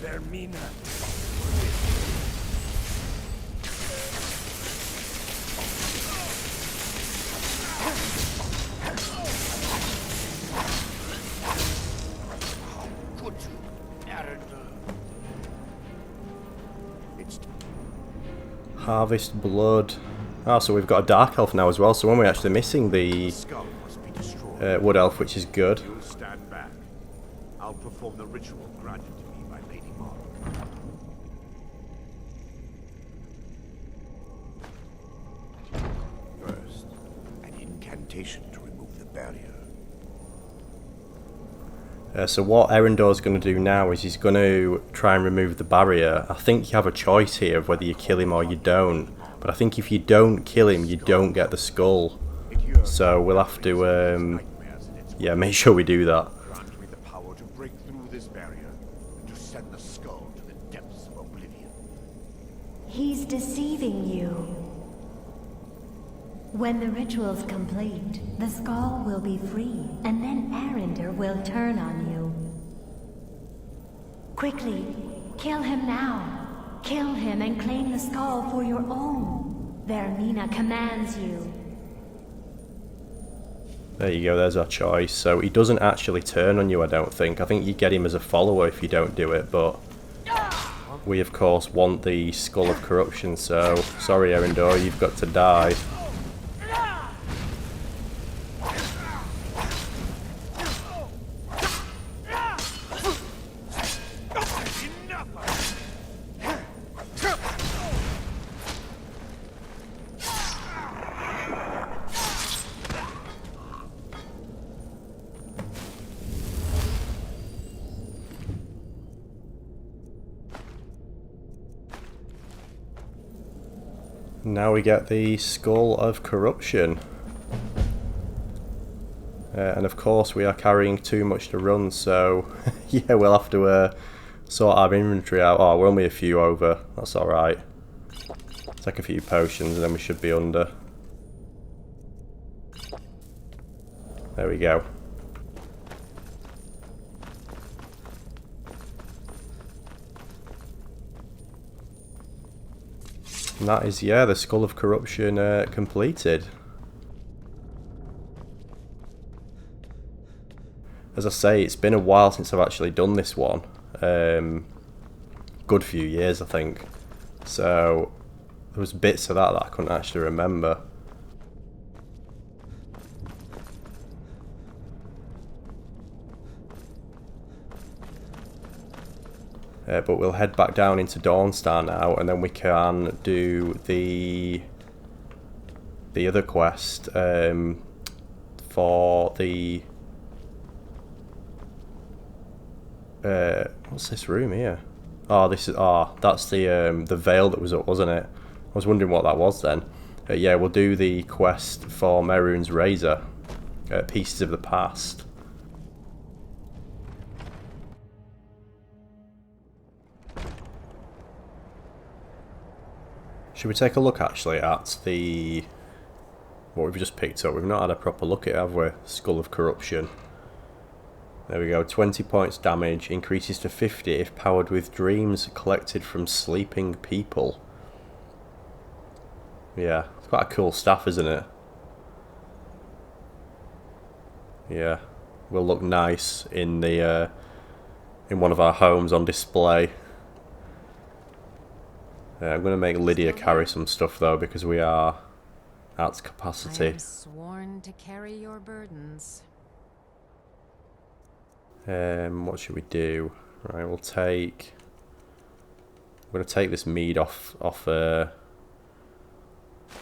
Vermina. Harvest blood. Oh, so we've got a dark elf now as well, so when we're actually missing the wood elf, which is good. You'll stand back. I'll perform the ritual granted to me by Lady Mara. First, an incantation to remove the barrier. So what Erendor's going to do now is he's going to try and remove the barrier. I think you have a choice here of whether you kill him or you don't. But I think if you don't kill him, you don't get the skull. So we'll have to, yeah, make sure we do that. Grant me the power to break through this barrier and to send the skull to the depths of oblivion. He's deceiving you. When the ritual's complete, the skull will be free, and then Arender will turn on you. Quickly, kill him now. Kill him and claim the skull for your own. Vermina commands you. There you go, there's our choice. So he doesn't actually turn on you, I don't think. I think you get him as a follower if you don't do it, but we of course want the Skull of Corruption, so sorry Erendor, you've got to die. Now we get the Skull of Corruption. And of course we are carrying too much to run, so yeah, we'll have to sort our inventory out. Oh, we're only a few over, that's alright. Take a few potions and then we should be under. There we go. And that is, yeah, the Skull of Corruption completed. As I say, it's been a while since I've actually done this one. Good few years, I think. So there was bits of that I couldn't actually remember. But we'll head back down into Dawnstar now, and then we can do the other quest for the what's this room here? Oh, this is that's the veil that was up, wasn't it? I was wondering what that was then. Yeah, we'll do the quest for Mehrunes Razor, Pieces of the Past. Should we take a look actually at the what we've just picked up? We've not had a proper look at it, have we? Skull of Corruption. There we go, 20 points damage, increases to 50 if powered with dreams collected from sleeping people. Yeah, it's quite a cool staff, isn't it? Yeah, will look nice in the in one of our homes on display. I'm going to make Lydia carry some stuff though, because we are at capacity. I am sworn to carry your burdens. What should we do? Right, we'll take. I'm going to take this mead off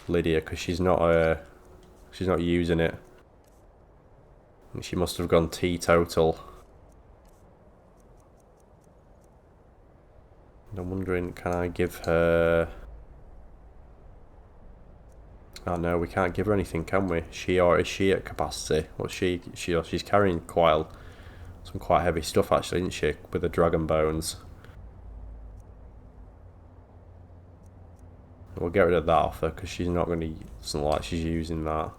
Lydia because she's not using it. She must have gone teetotal. I'm wondering, can I give her... Oh no, we can't give her anything, can we? Is she at capacity? Well, she's carrying some quite heavy stuff actually, isn't she? With the dragon bones. We'll get rid of that off her because she's not going to... It's not like she's using that.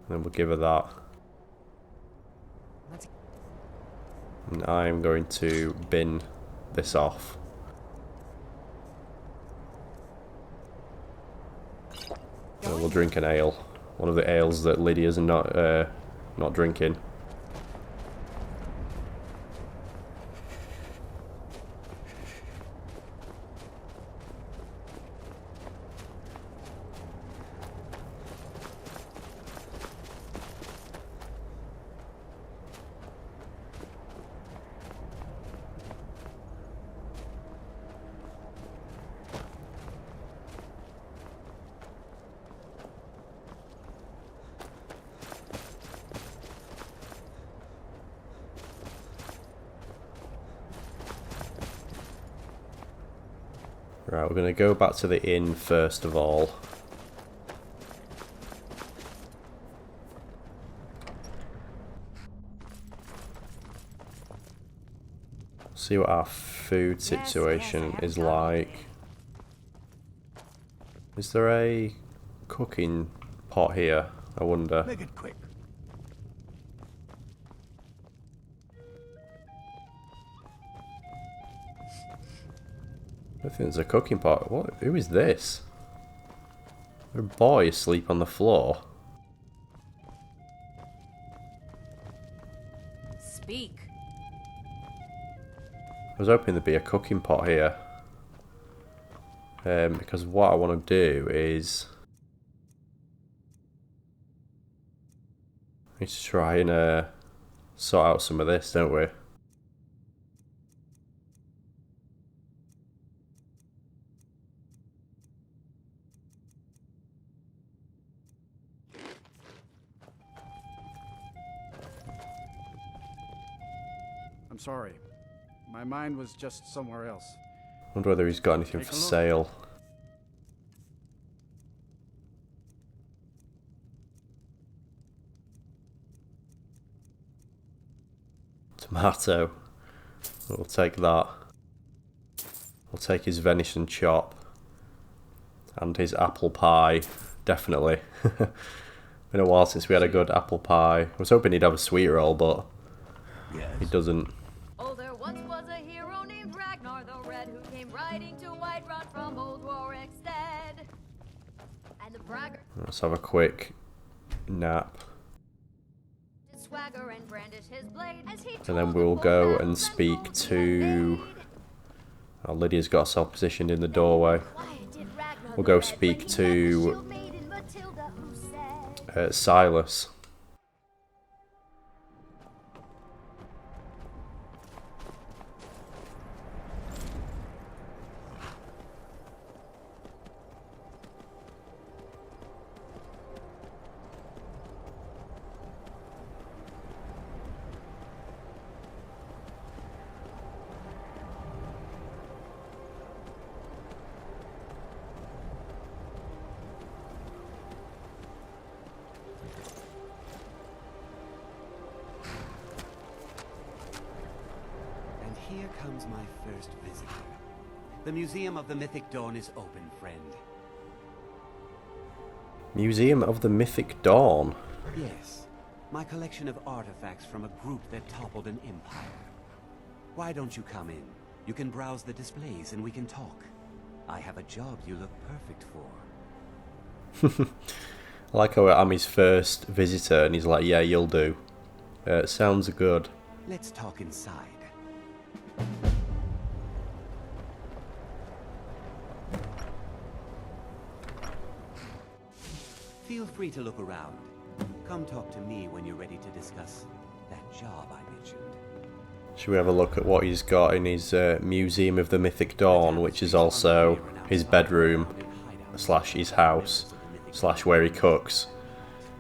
And then we'll give her that. And I'm going to bin this off. And we'll drink an ale. One of the ales that Lydia's not drinking. Right, we're going to go back to the inn first of all. See what our food situation is like. Is there a cooking pot here? I wonder. Make it quick. I think there's a cooking pot. What? Who is this? A boy asleep on the floor. Speak. I was hoping there'd be a cooking pot here. Because what I want to do is... we need to try and sort out some of this, don't we? I'm sorry. My mind was just somewhere else. Wonder whether he's got anything Take for a look. sale. Tomato. We'll take that. We'll take his venison chop. And his apple pie. Definitely. Been a while since we had a good apple pie. I was hoping he'd have a sweet roll, but he doesn't. Oh, there once was a hero named Ragnar the Red who came riding to Whiterun from old Warwickstead. And the braggart Let's have a quick nap. did swagger and brandish his blade as he And then we'll go and speak to... Oh, Lydia's got herself positioned in the doorway. We'll go speak to Silas. Here comes my first visitor. The Museum of the Mythic Dawn is open, friend. Museum of the Mythic Dawn. Yes, my collection of artifacts from a group that toppled an empire. Why don't you come in? You can browse the displays and we can talk. I have a job you look perfect for. I like how I'm his first visitor and he's like, yeah, you'll do. Sounds good. Let's talk inside. Feel free to look around. Come talk to me when you're ready to discuss that job I mentioned. Should we have a look at what he's got in his Museum of the Mythic Dawn, which is also his bedroom slash his house slash where he cooks.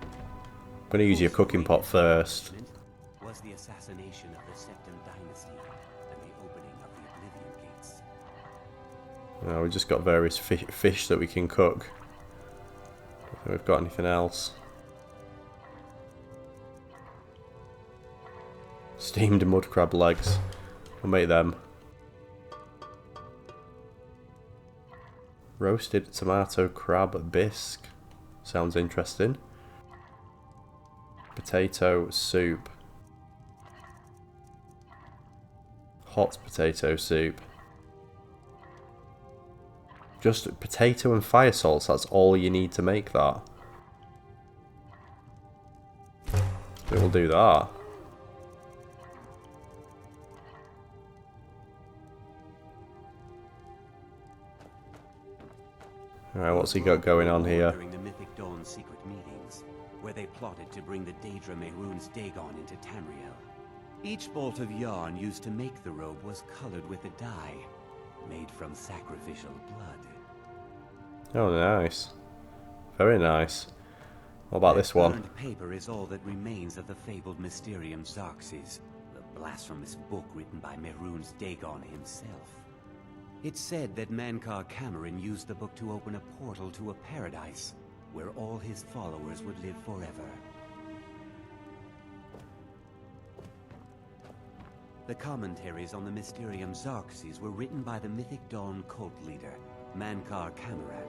I'm going to use your cooking pot first. Was the assassination of the Septim Dynasty and the opening of the Oblivion Gates. We've just got various fish that we can cook. Don't think we've got anything else. Steamed mud crab legs. We'll make them. Roasted tomato crab bisque. Sounds interesting. Potato soup. Hot potato soup. Just potato and fire salts, that's all you need to make that. We'll do that. Alright, what's he got going on here? During the Mythic Dawn secret meetings, where they plotted to bring the Daedra Mehrunes Dagon into Tamriel. Each bolt of yarn used to make the robe was colored with a dye, made from sacrificial blood. Oh, nice. Very nice. What about this one? Burned paper is all that remains of the fabled Mysterium Xarxes, the blasphemous book written by Mehrunes Dagon himself. It's said that Mankar Cameron used the book to open a portal to a paradise, where all his followers would live forever. The commentaries on the Mysterium Xarxes were written by the Mythic Dawn cult leader, Mankar Cameron.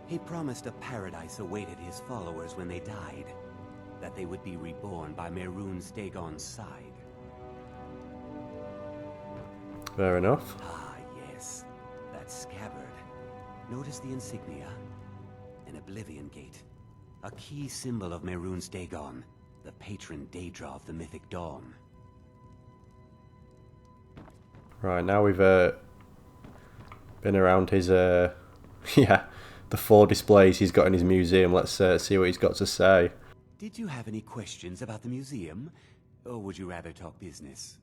He promised a paradise awaited his followers when they died, that they would be reborn by Mehrunes Dagon's side. Fair enough. Ah, yes. That scabbard. Notice the insignia? An Oblivion Gate. A key symbol of Mehrunes Dagon, the patron Daedra of the Mythic Dawn. Right, now we've been around his, yeah, the 4 displays he's got in his museum. Let's see what he's got to say. Did you have any questions about the museum? Or would you rather talk business?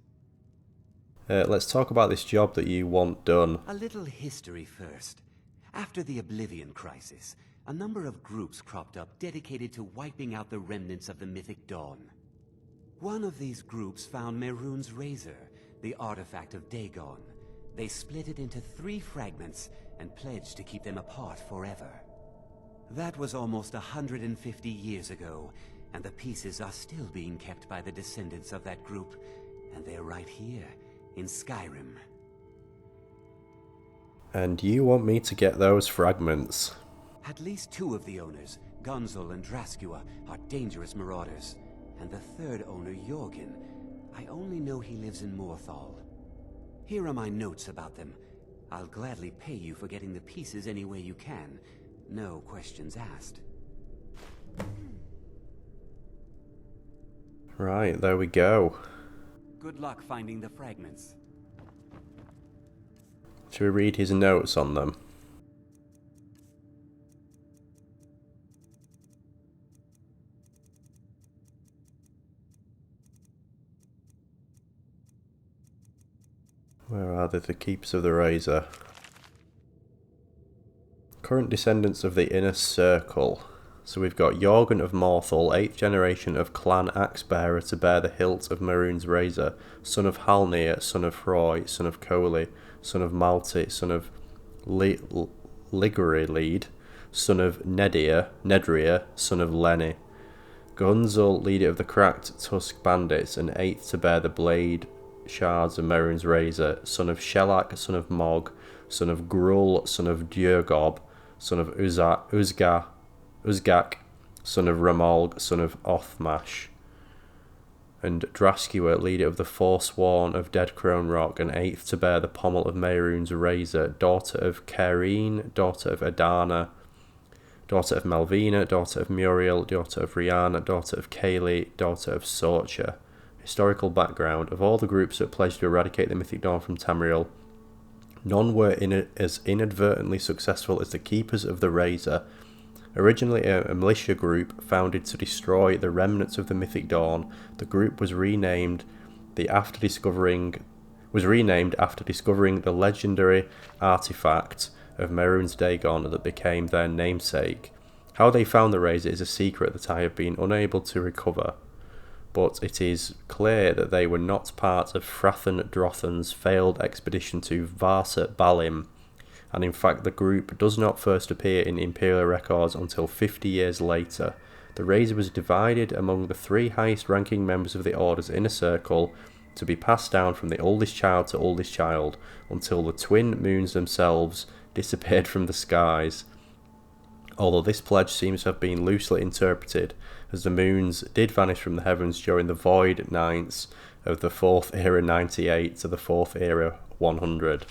Let's talk about this job that you want done. A little history first. After the Oblivion Crisis, a number of groups cropped up dedicated to wiping out the remnants of the Mythic Dawn. One of these groups found Mehrunes' razor, the artifact of Dagon. They split it into 3 fragments and pledged to keep them apart forever. That was almost 150 years ago, and the pieces are still being kept by the descendants of that group, and they're right here, in Skyrim. And you want me to get those fragments? At least 2 of the owners, Gonzol and Draskua, are dangerous marauders, and the 3rd owner, Jorgen, I only know he lives in Morthal. Here are my notes about them. I'll gladly pay you for getting the pieces any way you can. No questions asked. Right, there we go. Good luck finding the fragments. Should we read his notes on them? Where are they? The Keepers of the Razor. Current descendants of the Inner Circle. So we've got Jorgen of Morthal, 8th generation of Clan Axebearer to bear the hilt of Mehrunes Razor, son of Halnir, son of Hroy, son of Koli, son of Malti, son of Ligorilid, son of Nedria, son of Lenny. Gunzel, leader of the Cracked Tusk Bandits, and 8th to bear the blade shards of Mehrunes Razor, son of Shellac, son of Mog, son of Gruul, son of Djurgob, son of Uzgak, son of Ramolg, son of Othmash, and Draskua, leader of the Forsworn of Dead Crone Rock, and 8th to bear the pommel of Mehrunes Razor, daughter of Kareen, daughter of Adana, daughter of Malvina, daughter of Muriel, daughter of Rihanna, daughter of Kaylee, daughter of Sorcha. Historical background: of all the groups that pledged to eradicate the Mythic Dawn from Tamriel, none were as inadvertently successful as the Keepers of the Razor. Originally a militia group founded to destroy the remnants of the Mythic Dawn, the group was renamed after discovering the legendary artifact of Mehrunes Dagon that became their namesake. How they found the Razor is a secret that I have been unable to recover, but it is clear that they were not part of Frathen Drothan's failed expedition to Varsa Balim, and in fact the group does not first appear in Imperial records until 50 years later. The Razor was divided among the 3 highest ranking members of the Order's Inner Circle, to be passed down from the oldest child to oldest child, until the twin moons themselves disappeared from the skies. Although this pledge seems to have been loosely interpreted, as the moons did vanish from the heavens during the Void Nights of the 4th Era 98 to the 4th Era 100.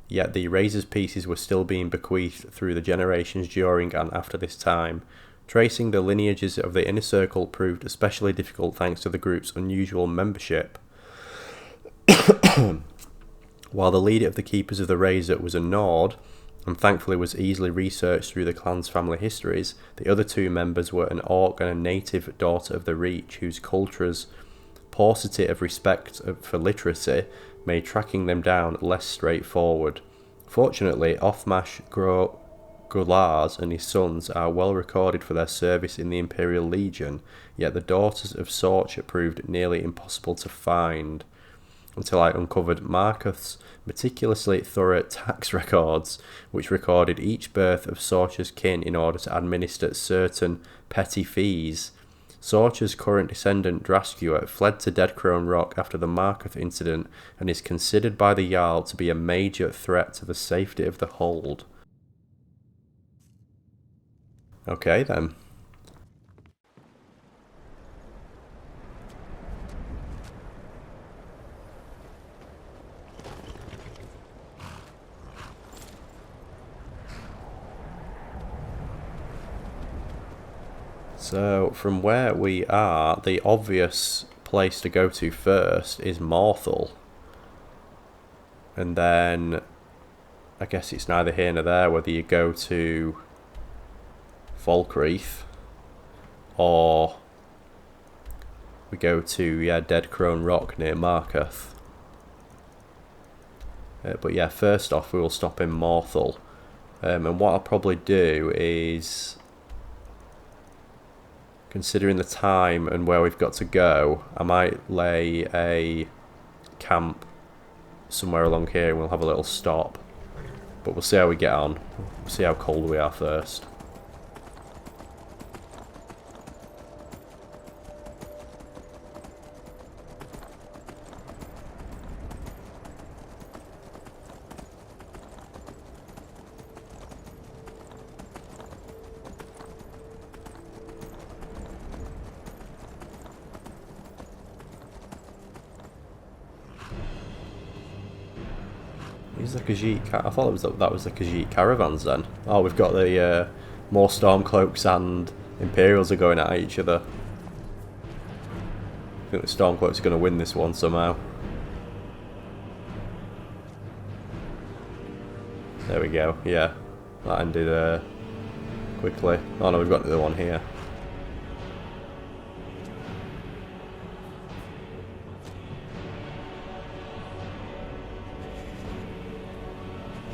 Yet the Razor's pieces were still being bequeathed through the generations during and after this time. Tracing the lineages of the Inner Circle proved especially difficult thanks to the group's unusual membership. While the leader of the Keepers of the Razor was a Nord, and thankfully was easily researched through the clan's family histories, the other 2 members were an Orc and a native daughter of the Reach, whose culture's paucity of respect for literacy made tracking them down less straightforward. Fortunately, Othmash Gulars and his sons are well recorded for their service in the Imperial Legion, yet the daughters of Sorcha proved nearly impossible to find, until I uncovered Markuth's meticulously thorough tax records, which recorded each birth of Sorcha's kin in order to administer certain petty fees. Sorcha's current descendant Draskua fled to Dead Crone Rock after the Markuth incident and is considered by the Jarl to be a major threat to the safety of the hold. Okay then. So, from where we are, the obvious place to go to first is Morthal. And then, I guess it's neither here nor there whether you go to Falkreath or we go to Dead Crone Rock near Markuth. But yeah, first off we will stop in Morthal. And what I'll probably do is, considering the time and where we've got to go, I might lay a camp somewhere along here and we'll have a little stop. But we'll see how we get on. We'll see how cold we are first. Is the Khajiit I thought that was the Khajiit caravans then. Oh, we've got the more Stormcloaks and Imperials are going at each other. I think the Stormcloaks are going to win this one somehow. There we go, yeah. That ended quickly. Oh no, we've got the other one here.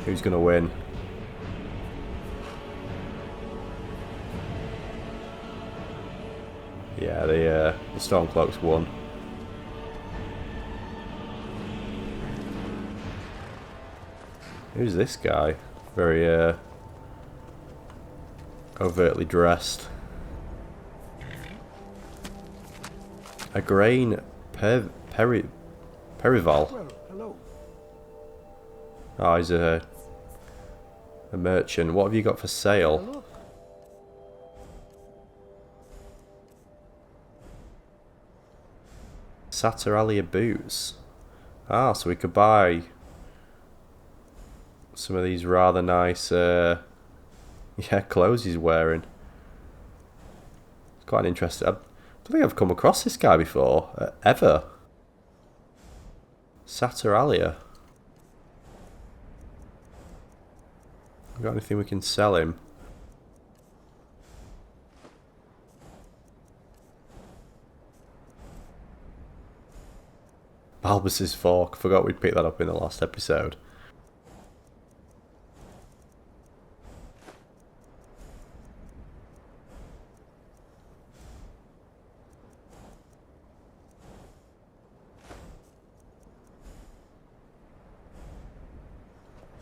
Who's going to win? Yeah, the Stormcloaks won. Who's this guy? Very overtly dressed. A grain Perival. Well, hello. Oh, he's a merchant. What have you got for sale? Saturalia boots. Ah, so we could buy some of these rather nice yeah, clothes he's wearing. It's quite interesting. I don't think I've come across this guy before, ever. Saturalia. Got anything we can sell him? Balbus's fork. Forgot we'd picked that up in the last episode.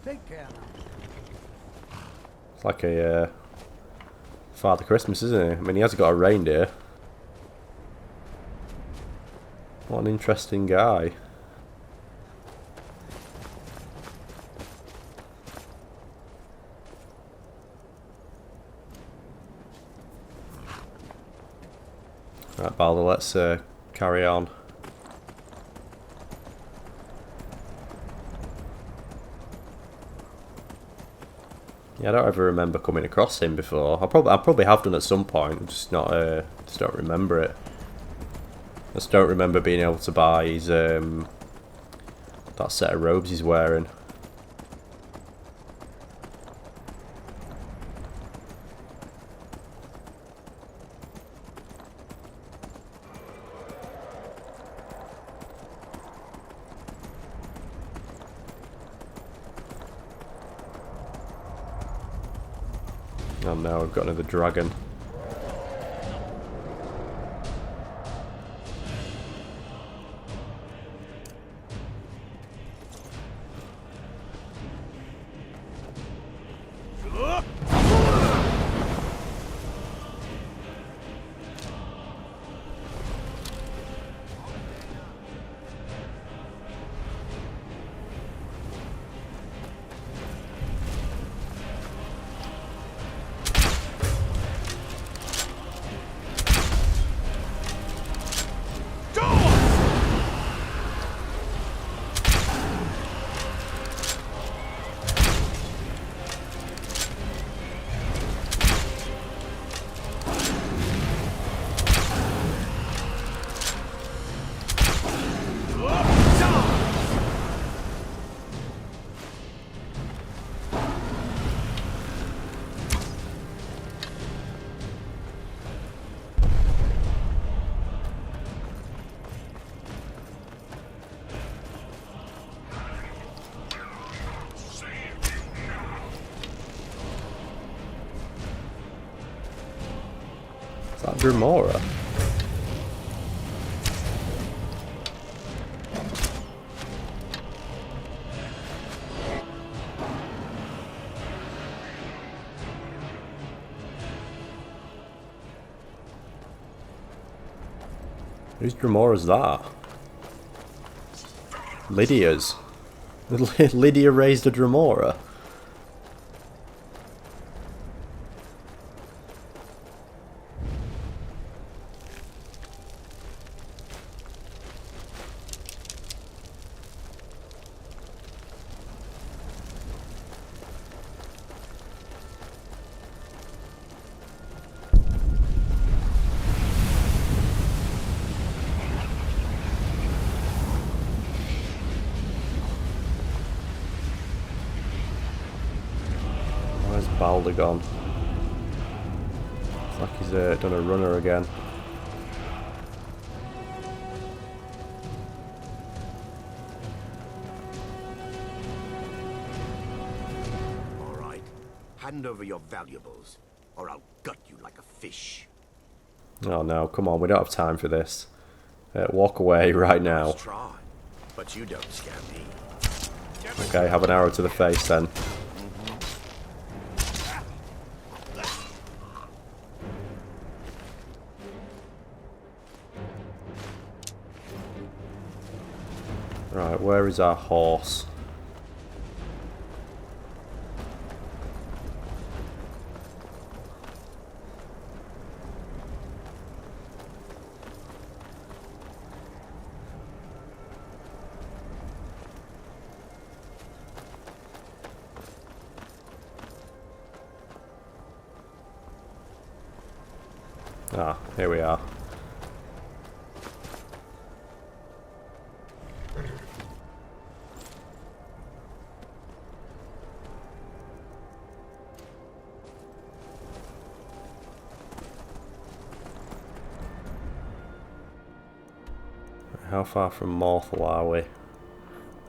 Take care now. It's like a Father Christmas, isn't it? I mean, he has got a reindeer. What an interesting guy. Right, Balder, let's carry on. Yeah, I don't ever remember coming across him before. I probably have done at some point, just not just don't remember it. I just don't remember being able to buy his that set of robes he's wearing. Oh no, I've got another dragon. Is that Dremora? Whose Dremora's that? Lydia's. Lydia raised a Dremora. Balder gone? It's like he's done a runner again. All right. Hand over your valuables, or I'll gut you like a fish. Oh no, come on, we don't have time for this. Walk away right now. Try, but you don't scare me. Okay, have an arrow to the face then. Right, where is our horse? Ah, here we are. How far from Morthal are we?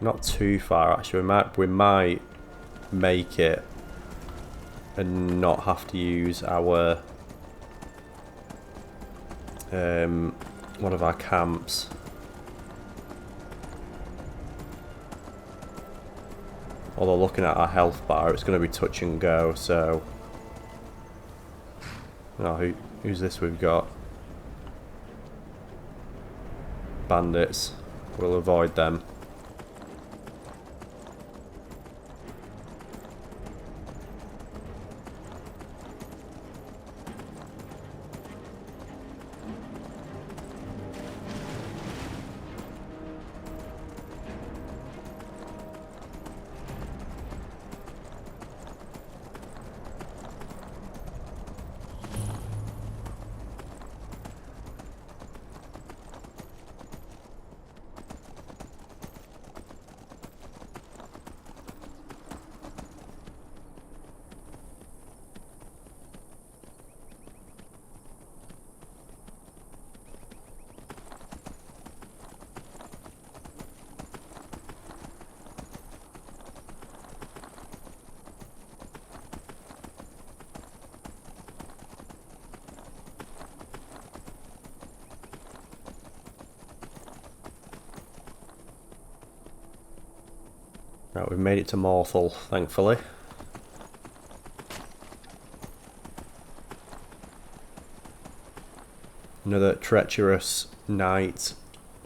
Not too far actually. We might make it and not have to use our one of our camps. Although looking at our health bar, it's going to be touch and go. So, oh, who's this we've got? Bandits. We'll avoid them. Right, we've made it to Morthal, thankfully. Another treacherous night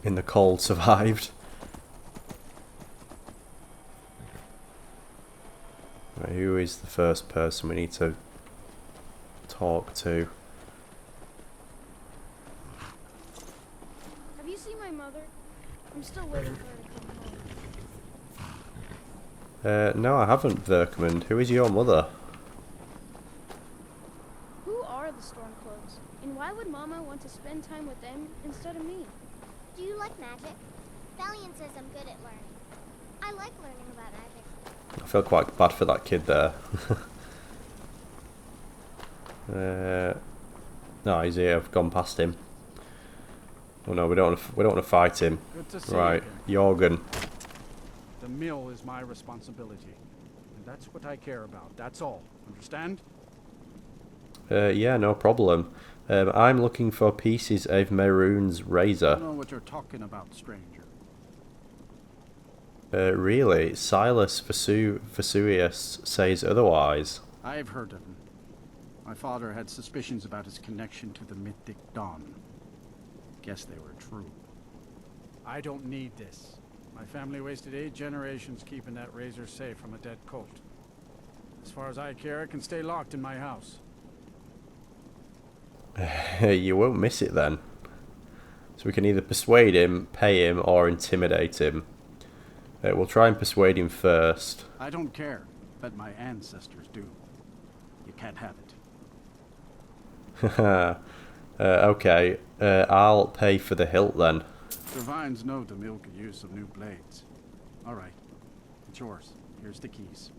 in the cold survived. Right, who is the first person we need to talk to? Have you seen my mother? I'm still waiting for her to come home. No, I haven't, Verkman. Who is your mother? Who are the Stormcloaks? And why would Mama want to spend time with them instead of me? Do you like magic? Valiant says I'm good at learning. I like learning about magic. I feel quite bad for that kid there. No, he's here. I've gone past him. Oh no, we don't want to fight him. Good to see Right, you. Jorgen. The mill is my responsibility. And that's what I care about. That's all. Understand? Yeah, no problem. I'm looking for pieces of Mehrunes' I razor. don't know what you're talking about, stranger. Really? Silas Vesuvius says otherwise. I've heard of him. My father had suspicions about his connection to the Mythic Dawn. Guess they were true. I don't need this. My family wasted 8 generations keeping that razor safe from a dead cult. As far as I care, it can stay locked in my house. You won't miss it then. So we can either persuade him, pay him, or intimidate him. We'll try and persuade him first. I don't care, but my ancestors do. You can't have it. Okay, I'll pay for the hilt then. The vines know to milk the use of new blades. All right, it's yours. Here's the keys.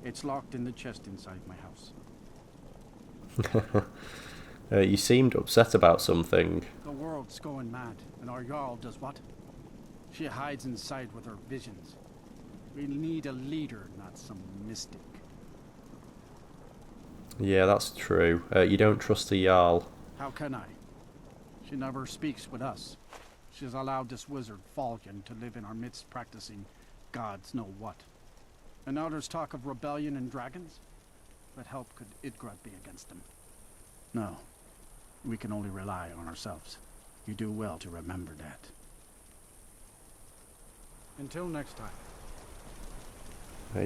It's locked in the chest inside my house. You seemed upset about something. The world's going mad, and our Jarl does what? She hides inside with her visions. We need a leader, not some mystic. Yeah, that's true. You don't trust the Jarl. How can I? She never speaks with us. She's allowed this wizard, Falcon, to live in our midst practicing gods know what. And now there's talk of rebellion and dragons? What help could Idgrad be against them? No. We can only rely on ourselves. You do well to remember that. Until next time.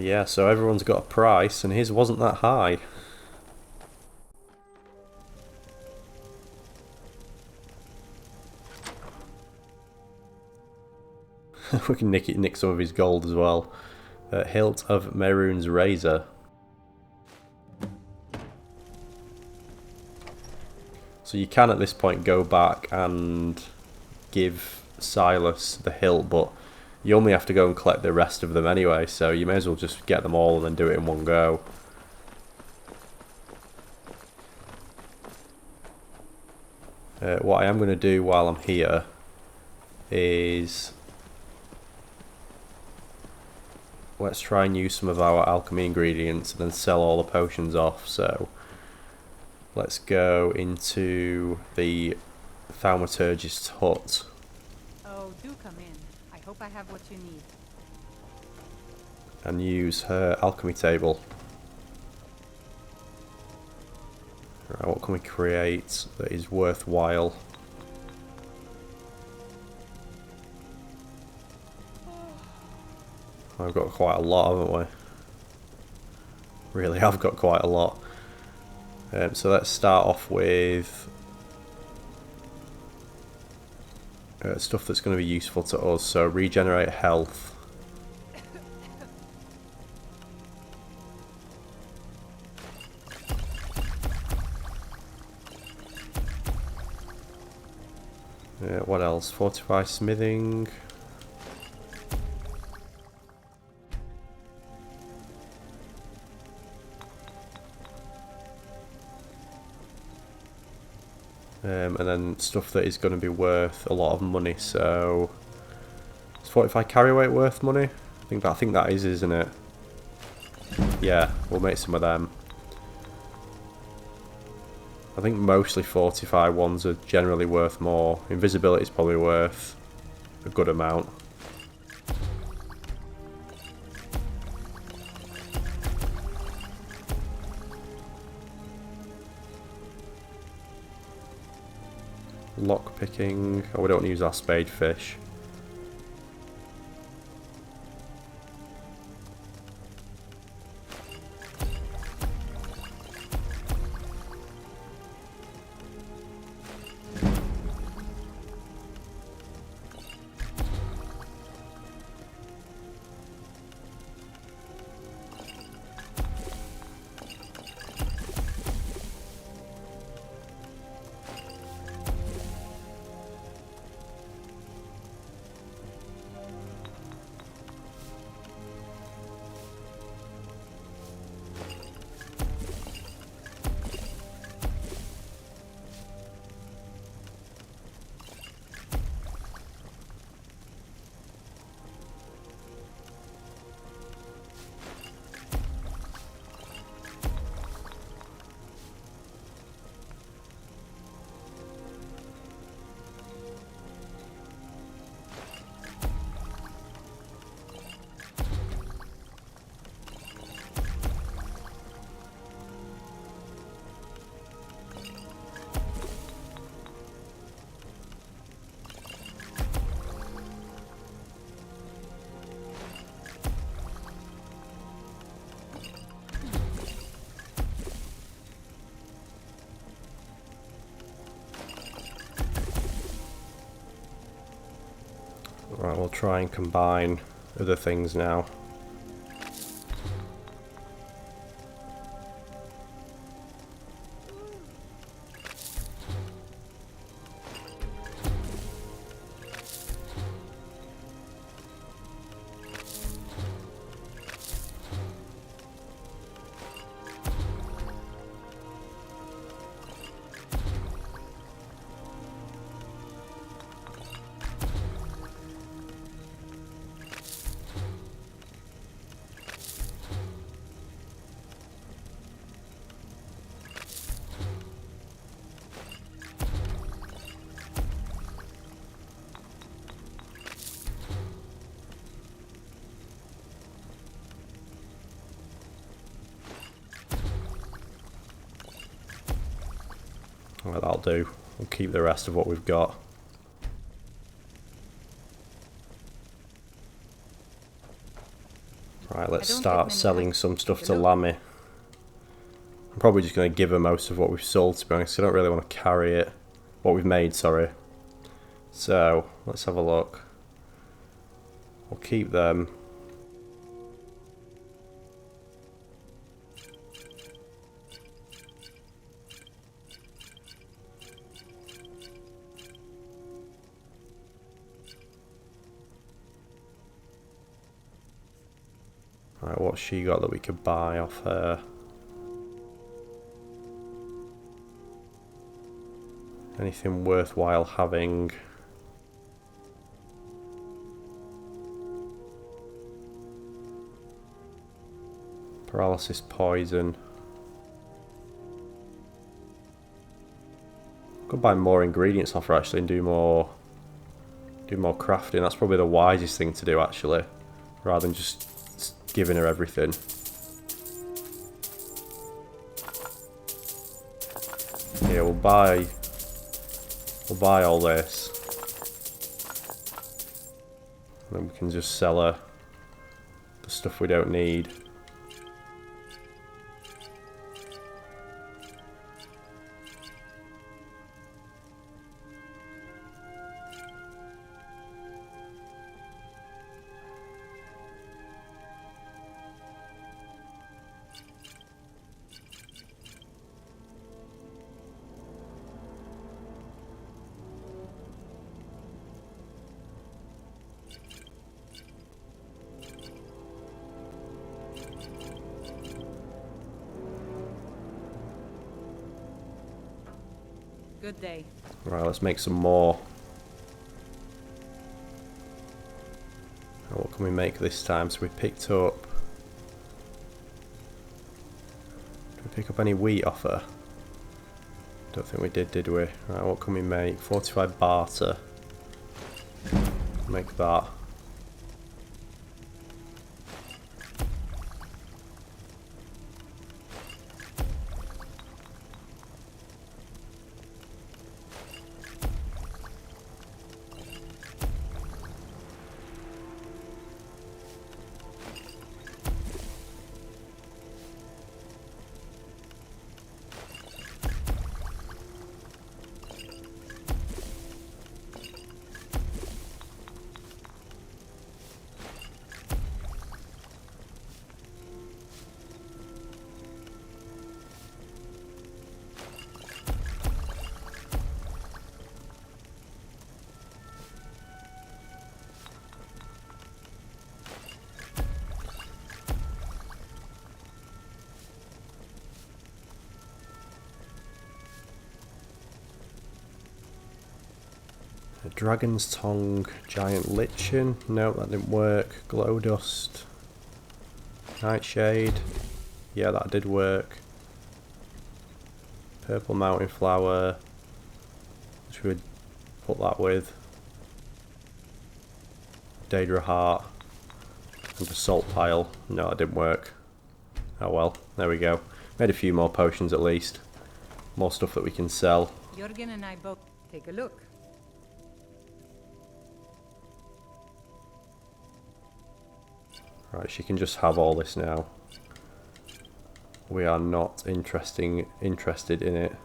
Yeah, so everyone's got a price, and his wasn't that high. We can nick some of his gold as well. Hilt of Mehrunes razor. So you can at this point go back and give Silas the hilt, but you only have to go and collect the rest of them anyway, so you may as well just get them all and then do it in one go. What I am going to do while I'm here is let's try and use some of our alchemy ingredients and then sell all the potions off. So let's go into the thaumaturgist's hut. Oh, do come in. I hope I have what you need. And use her alchemy table. Right, what can we create that is worthwhile? I've got quite a lot, haven't we? Really, I've got quite a lot. So let's start off with stuff that's going to be useful to us. So regenerate health. What else? Fortify smithing. And then stuff that is going to be worth a lot of money. So is 45 carry weight worth money? I think that is, isn't it? Yeah, we'll make some of them. I think mostly 45 ones are generally worth more. Invisibility is probably worth a good amount. Lock picking. Oh, we don't use our spade fish. Right, we'll try and combine other things now. Well, that'll do. We'll keep the rest of what we've got. Right, let's start selling some stuff to Lammy. I'm probably just going to give her most of what we've sold, to be honest. I don't really want to carry it. What we've made, sorry. So, let's have a look. We'll keep them. Right, what's she got that we could buy off her? Anything worthwhile having? Paralysis, poison. Could buy more ingredients off her actually and do more crafting. That's probably the wisest thing to do actually, rather than just giving her everything. Yeah, we'll buy all this. And then we can just sell her the stuff we don't need. Good day. Right, let's make some more. What can we make this time? So we picked up... Did we pick up any wheat off her? Don't think we did we? Right, what can we make? 45 barter. Make that. A Dragon's Tongue, Giant Lichen. No, that didn't work. Glow Dust. Nightshade. Yeah, that did work. Purple Mountain Flower. Which we would put that with. Daedra Heart. And a Salt Pile. No, that didn't work. Oh well, there we go. Made a few more potions at least. More stuff that we can sell. Jürgen and I both take a look. Right, she can just have all this now. We are not interested in it.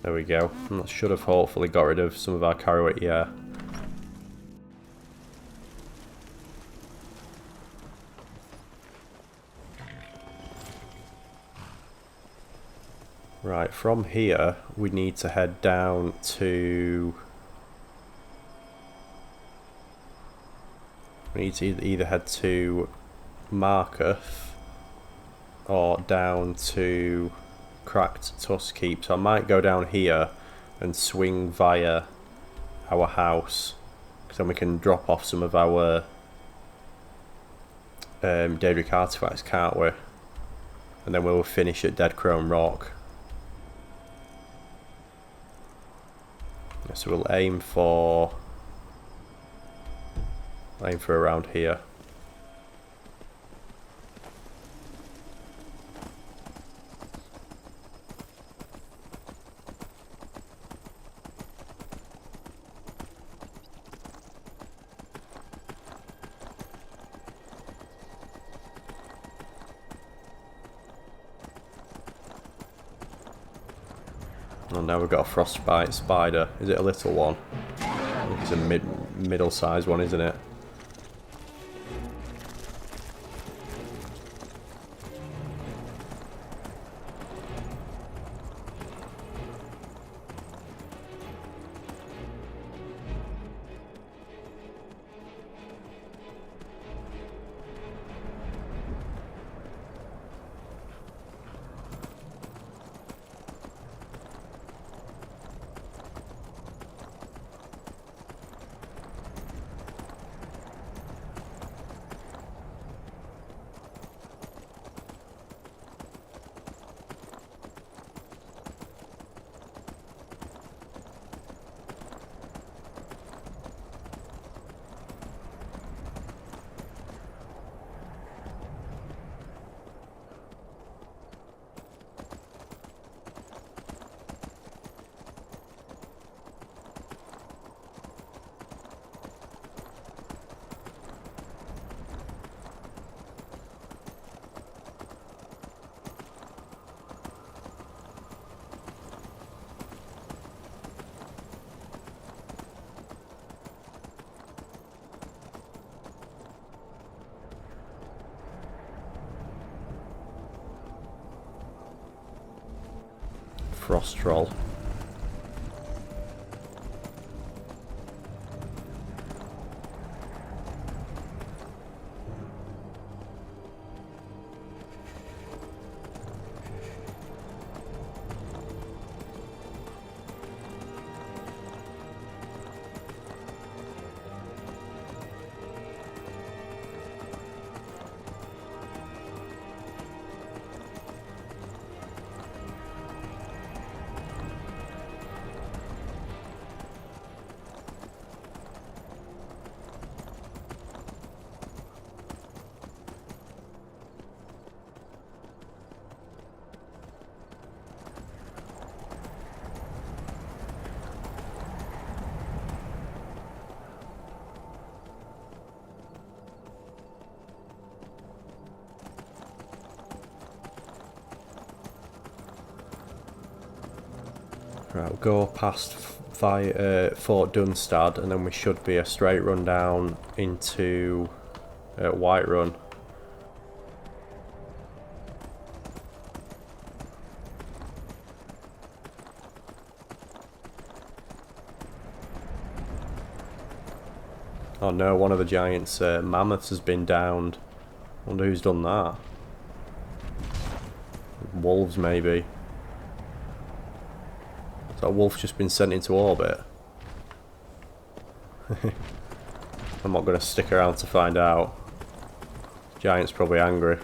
There we go. And that should have hopefully got rid of some of our Karwati air. Right, from here we need to head down to... We need to either head to Marketh or down to Cracked Tusk Keep. So I might go down here and swing via our house, because then we can drop off some of our Daedric artifacts, can't we? And then we'll finish at Dead Crone Rock. So we'll aim for around here. And now we've got a frostbite spider. Is it a little one? I think it's a middle-sized one, isn't it? Frost Troll. Right, we'll go past Fort Dunstad, and then we should be a straight run down into Whiterun. Oh no, one of the giants' mammoths has been downed. Wonder who's done that. Wolves, maybe. That wolf's just been sent into orbit. I'm not going to stick around to find out. Giant's probably angry.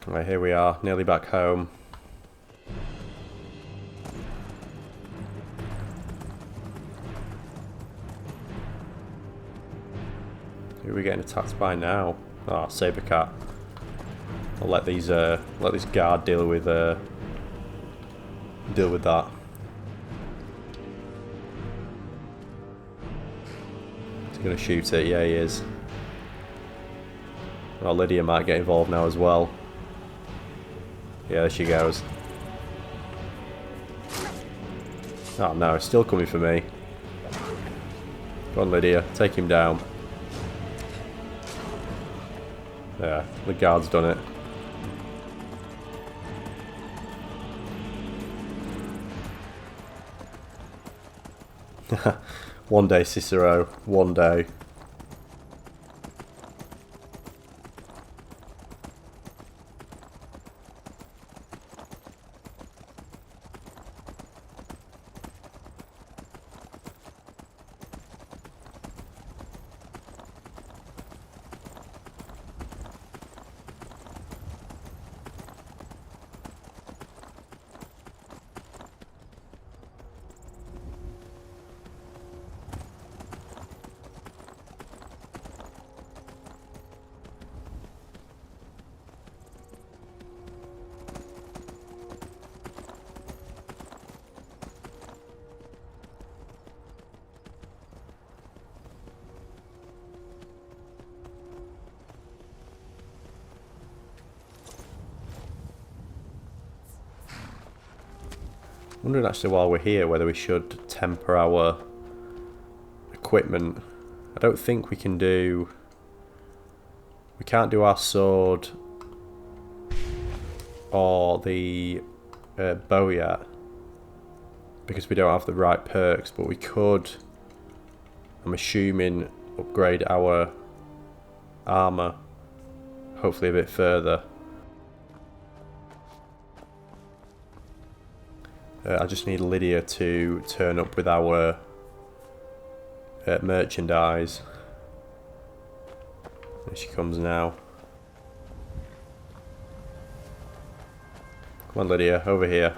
Right, here we are, nearly back home. Who are we getting attacked by now? Ah, Saber Cat. I'll let these let this guard deal with that. Is he gonna shoot it? Yeah, he is. Well, Lydia might get involved now as well. Yeah, there she goes. Oh no, it's still coming for me. Go on, Lydia, take him down. Yeah, the guard's done it. One day, Cicero. One day. Wondering actually while we're here whether we should temper our equipment. I don't think we can do... We can't do our sword or the bow yet because we don't have the right perks, but we could, I'm assuming, upgrade our armour hopefully a bit further. I just need Lydia to turn up with our merchandise. There she comes now. Come on, Lydia, over here.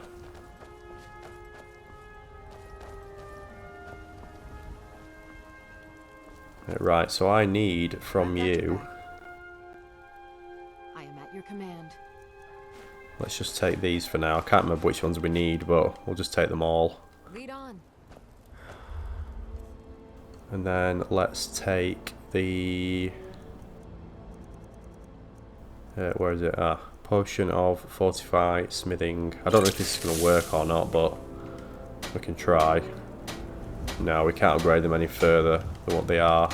Right, so I need from you... I am at your command. Let's just take these for now. I can't remember which ones we need, but we'll just take them all. Lead on. And then let's take the... where is it? Ah, potion of fortify smithing. I don't know if this is going to work or not, but we can try. No, we can't upgrade them any further than what they are.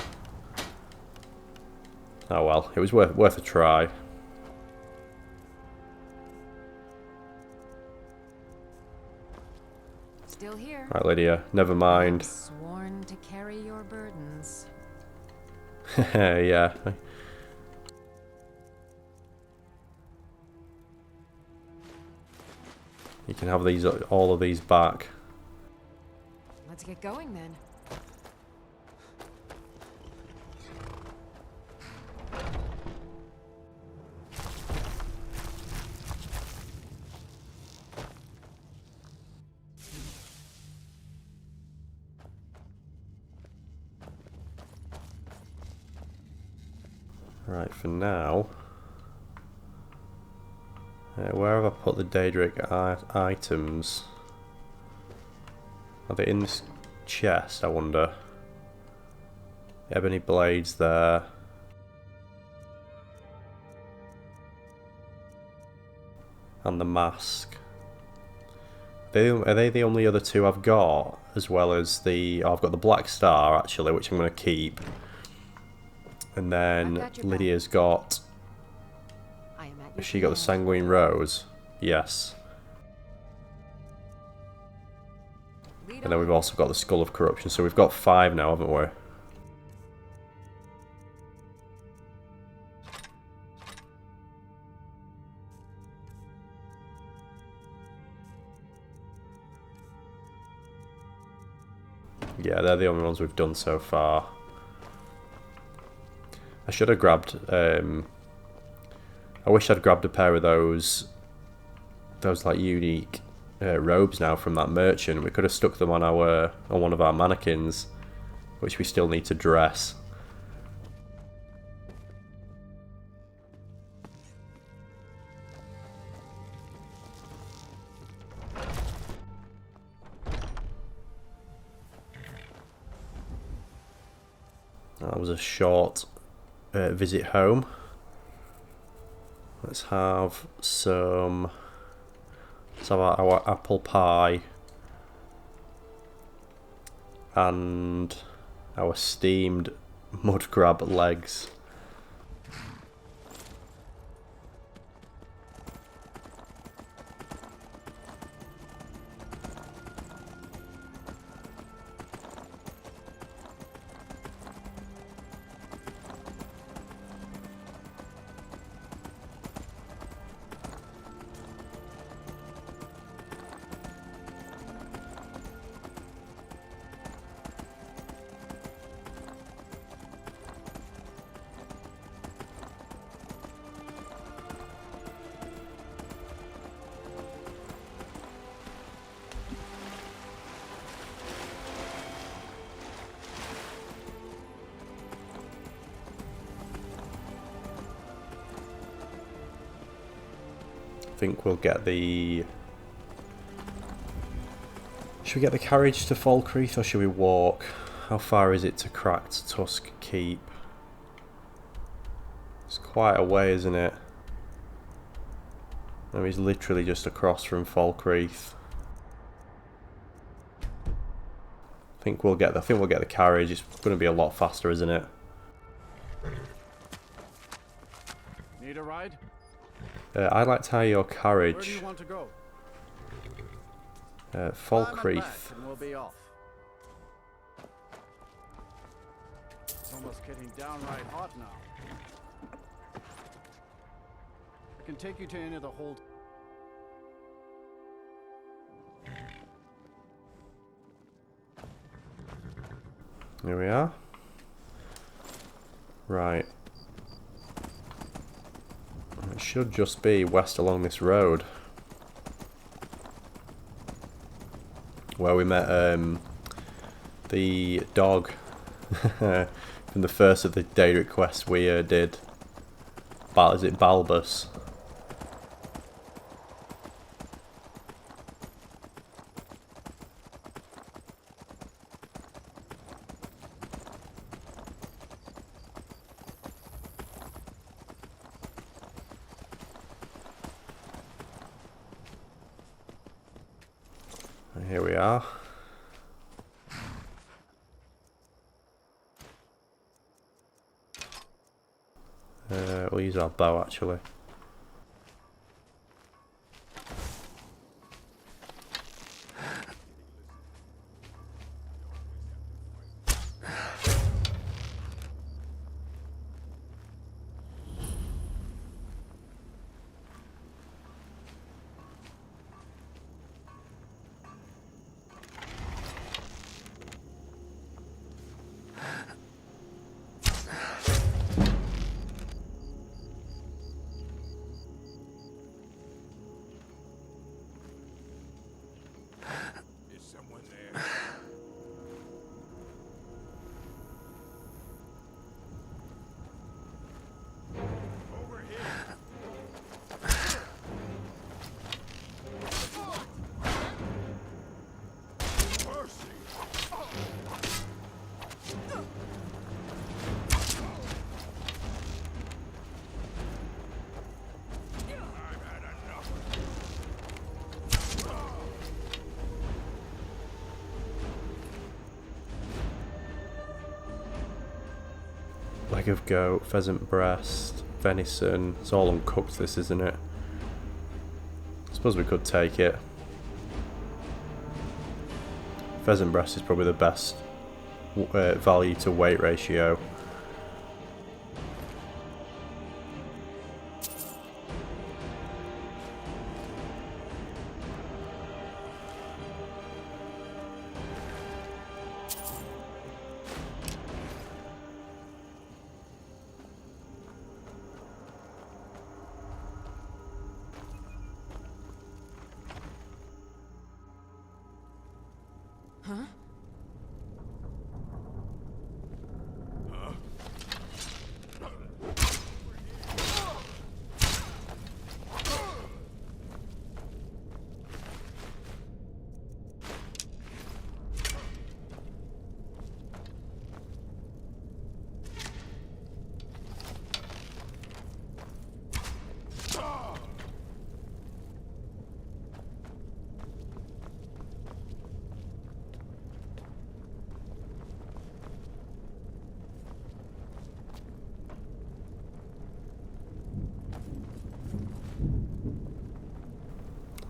Oh well, it was worth a try. Still here. Right, Lydia, never mind. Sworn to carry your burdens. Yeah. You can have these, all of these back. Let's get going then. Right, for now, where have I put the Daedric items? Are they in this chest, I wonder? Ebony blades there. And the mask. Are they the only other two I've got? As well as the... Oh, I've got the Black Star, actually, which I'm going to keep. And then Lydia's got... Has she got the Sanguine Rose? Yes. And then we've also got the Skull of Corruption. So we've got 5 now, haven't we? Yeah, they're the only ones we've done so far. I should have grabbed... I wish I'd grabbed a pair of those like unique robes now from that merchant. We could have stuck them on our... on one of our mannequins, which we still need to dress. I got your back. Right, for now, where have I put the Daedric items? Are they in this chest, I wonder? Are they the only other two I've got? As well as the... Oh, I've got the Black Star, actually, which I'm going to keep. And then Lydia's got... Has she got the Sanguine Rose? Yes. That was a short visit home. Let's have our apple pie and our steamed mud crab legs. I think we'll get the... Should we get the carriage to Falkreath or should we walk? How far is it to Cracked Tusk Keep? It's quite a way, isn't it? No, he's literally just across from Falkreath. I think we'll get the carriage. It's going to be a lot faster, isn't it? Need a ride? I'd like to hire your carriage. Where do you want to go? Falkreath. And we'll be off. It's almost getting downright hot now. I can take you to any of the hold. Here we are. Right. It should just be west along this road. Where we met the dog from the first of the Daedric quests we did. Is it Balbus? Here we are. We'll use our bow actually. Leg of goat, pheasant breast, venison. It's all uncooked, this, isn't it? I suppose we could take it. Pheasant breast is probably the best value to weight ratio. Huh?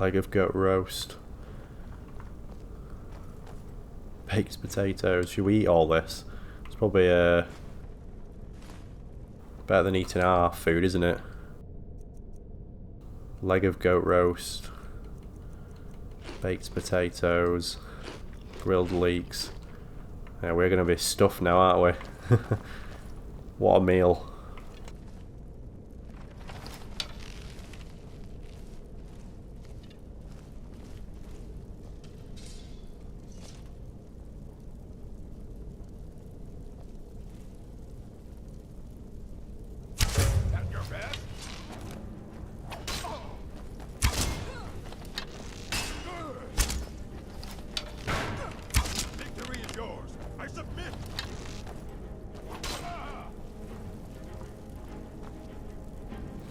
Leg of goat roast. Baked potatoes. Should we eat all this? It's probably better than eating our food, isn't it? Leg of goat roast. Baked potatoes. Grilled leeks. Yeah, we're going to be stuffed now, aren't we? What a meal.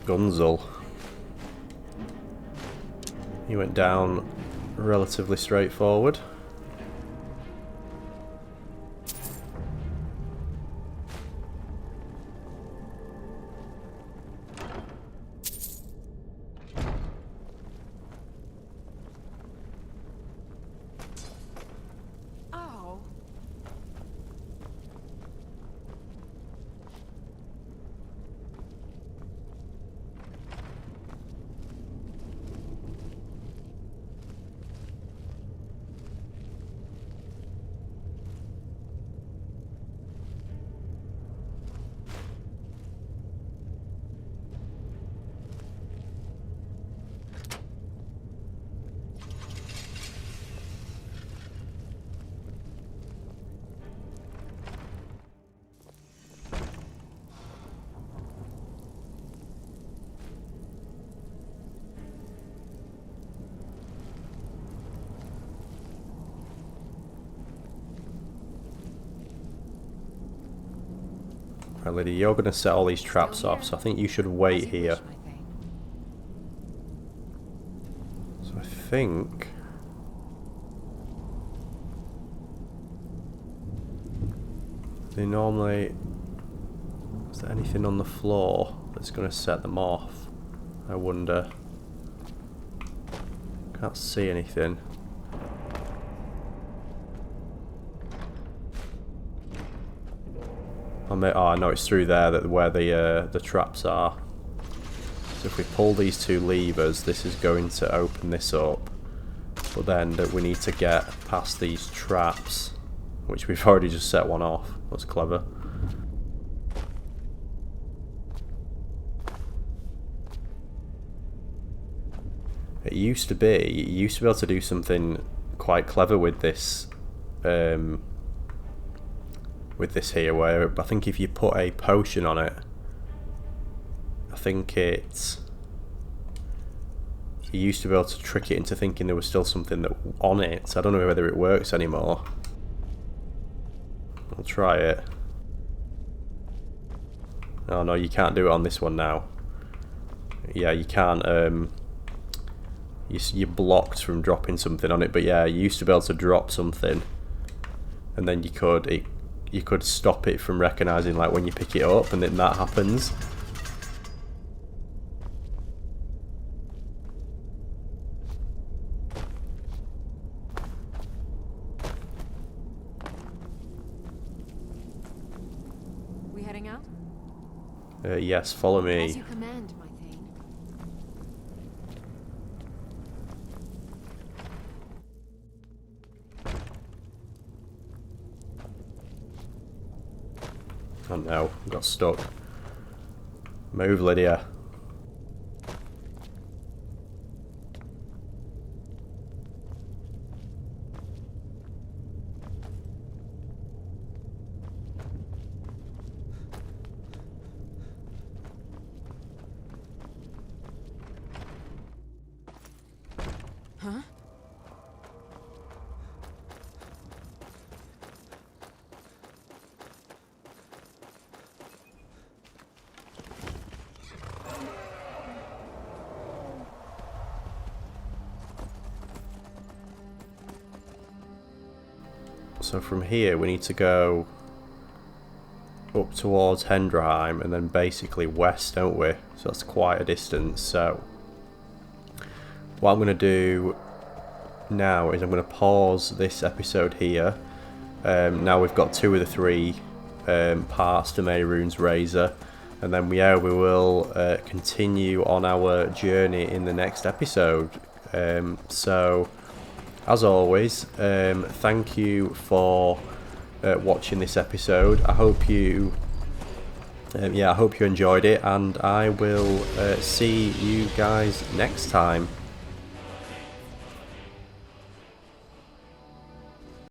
Gunzel. He went down relatively straightforward. Right, Lydia, you're going to set all these traps off, so I think you should wait here. So I think... they normally... is there anything on the floor that's going to set them off? I wonder. Can't see anything. Oh, I know it's through there that where the traps are. So if we pull these two levers, this is going to open this up. But then that we need to get past these traps, which we've already just set one off. That's clever. It used to be, you used to be able to do something quite clever with this. With this here, where I think if you put a potion on it, I think it's... you used to be able to trick it into thinking there was still something that on it. I don't know whether it works anymore. I'll try it. Oh no, you can't do it on this one now. Yeah, you can't. You're blocked from dropping something on it, but yeah, you used to be able to drop something, and then you could stop it from recognising, like, when you pick it up, and then that happens. We heading out? Yes, follow me. As you command, my thane. Oh no, got stuck. Move, Lydia. Huh? So from here we need to go up towards Hendrheim and then basically west, don't we? So that's quite a distance. So what I'm going to do now is I'm going to pause this episode here. Now we've got 2 of the 3 parts to Mehrunes Razor, and then we will continue on our journey in the next episode. So as always, thank you for watching this episode. I hope you enjoyed it, and I will see you guys next time.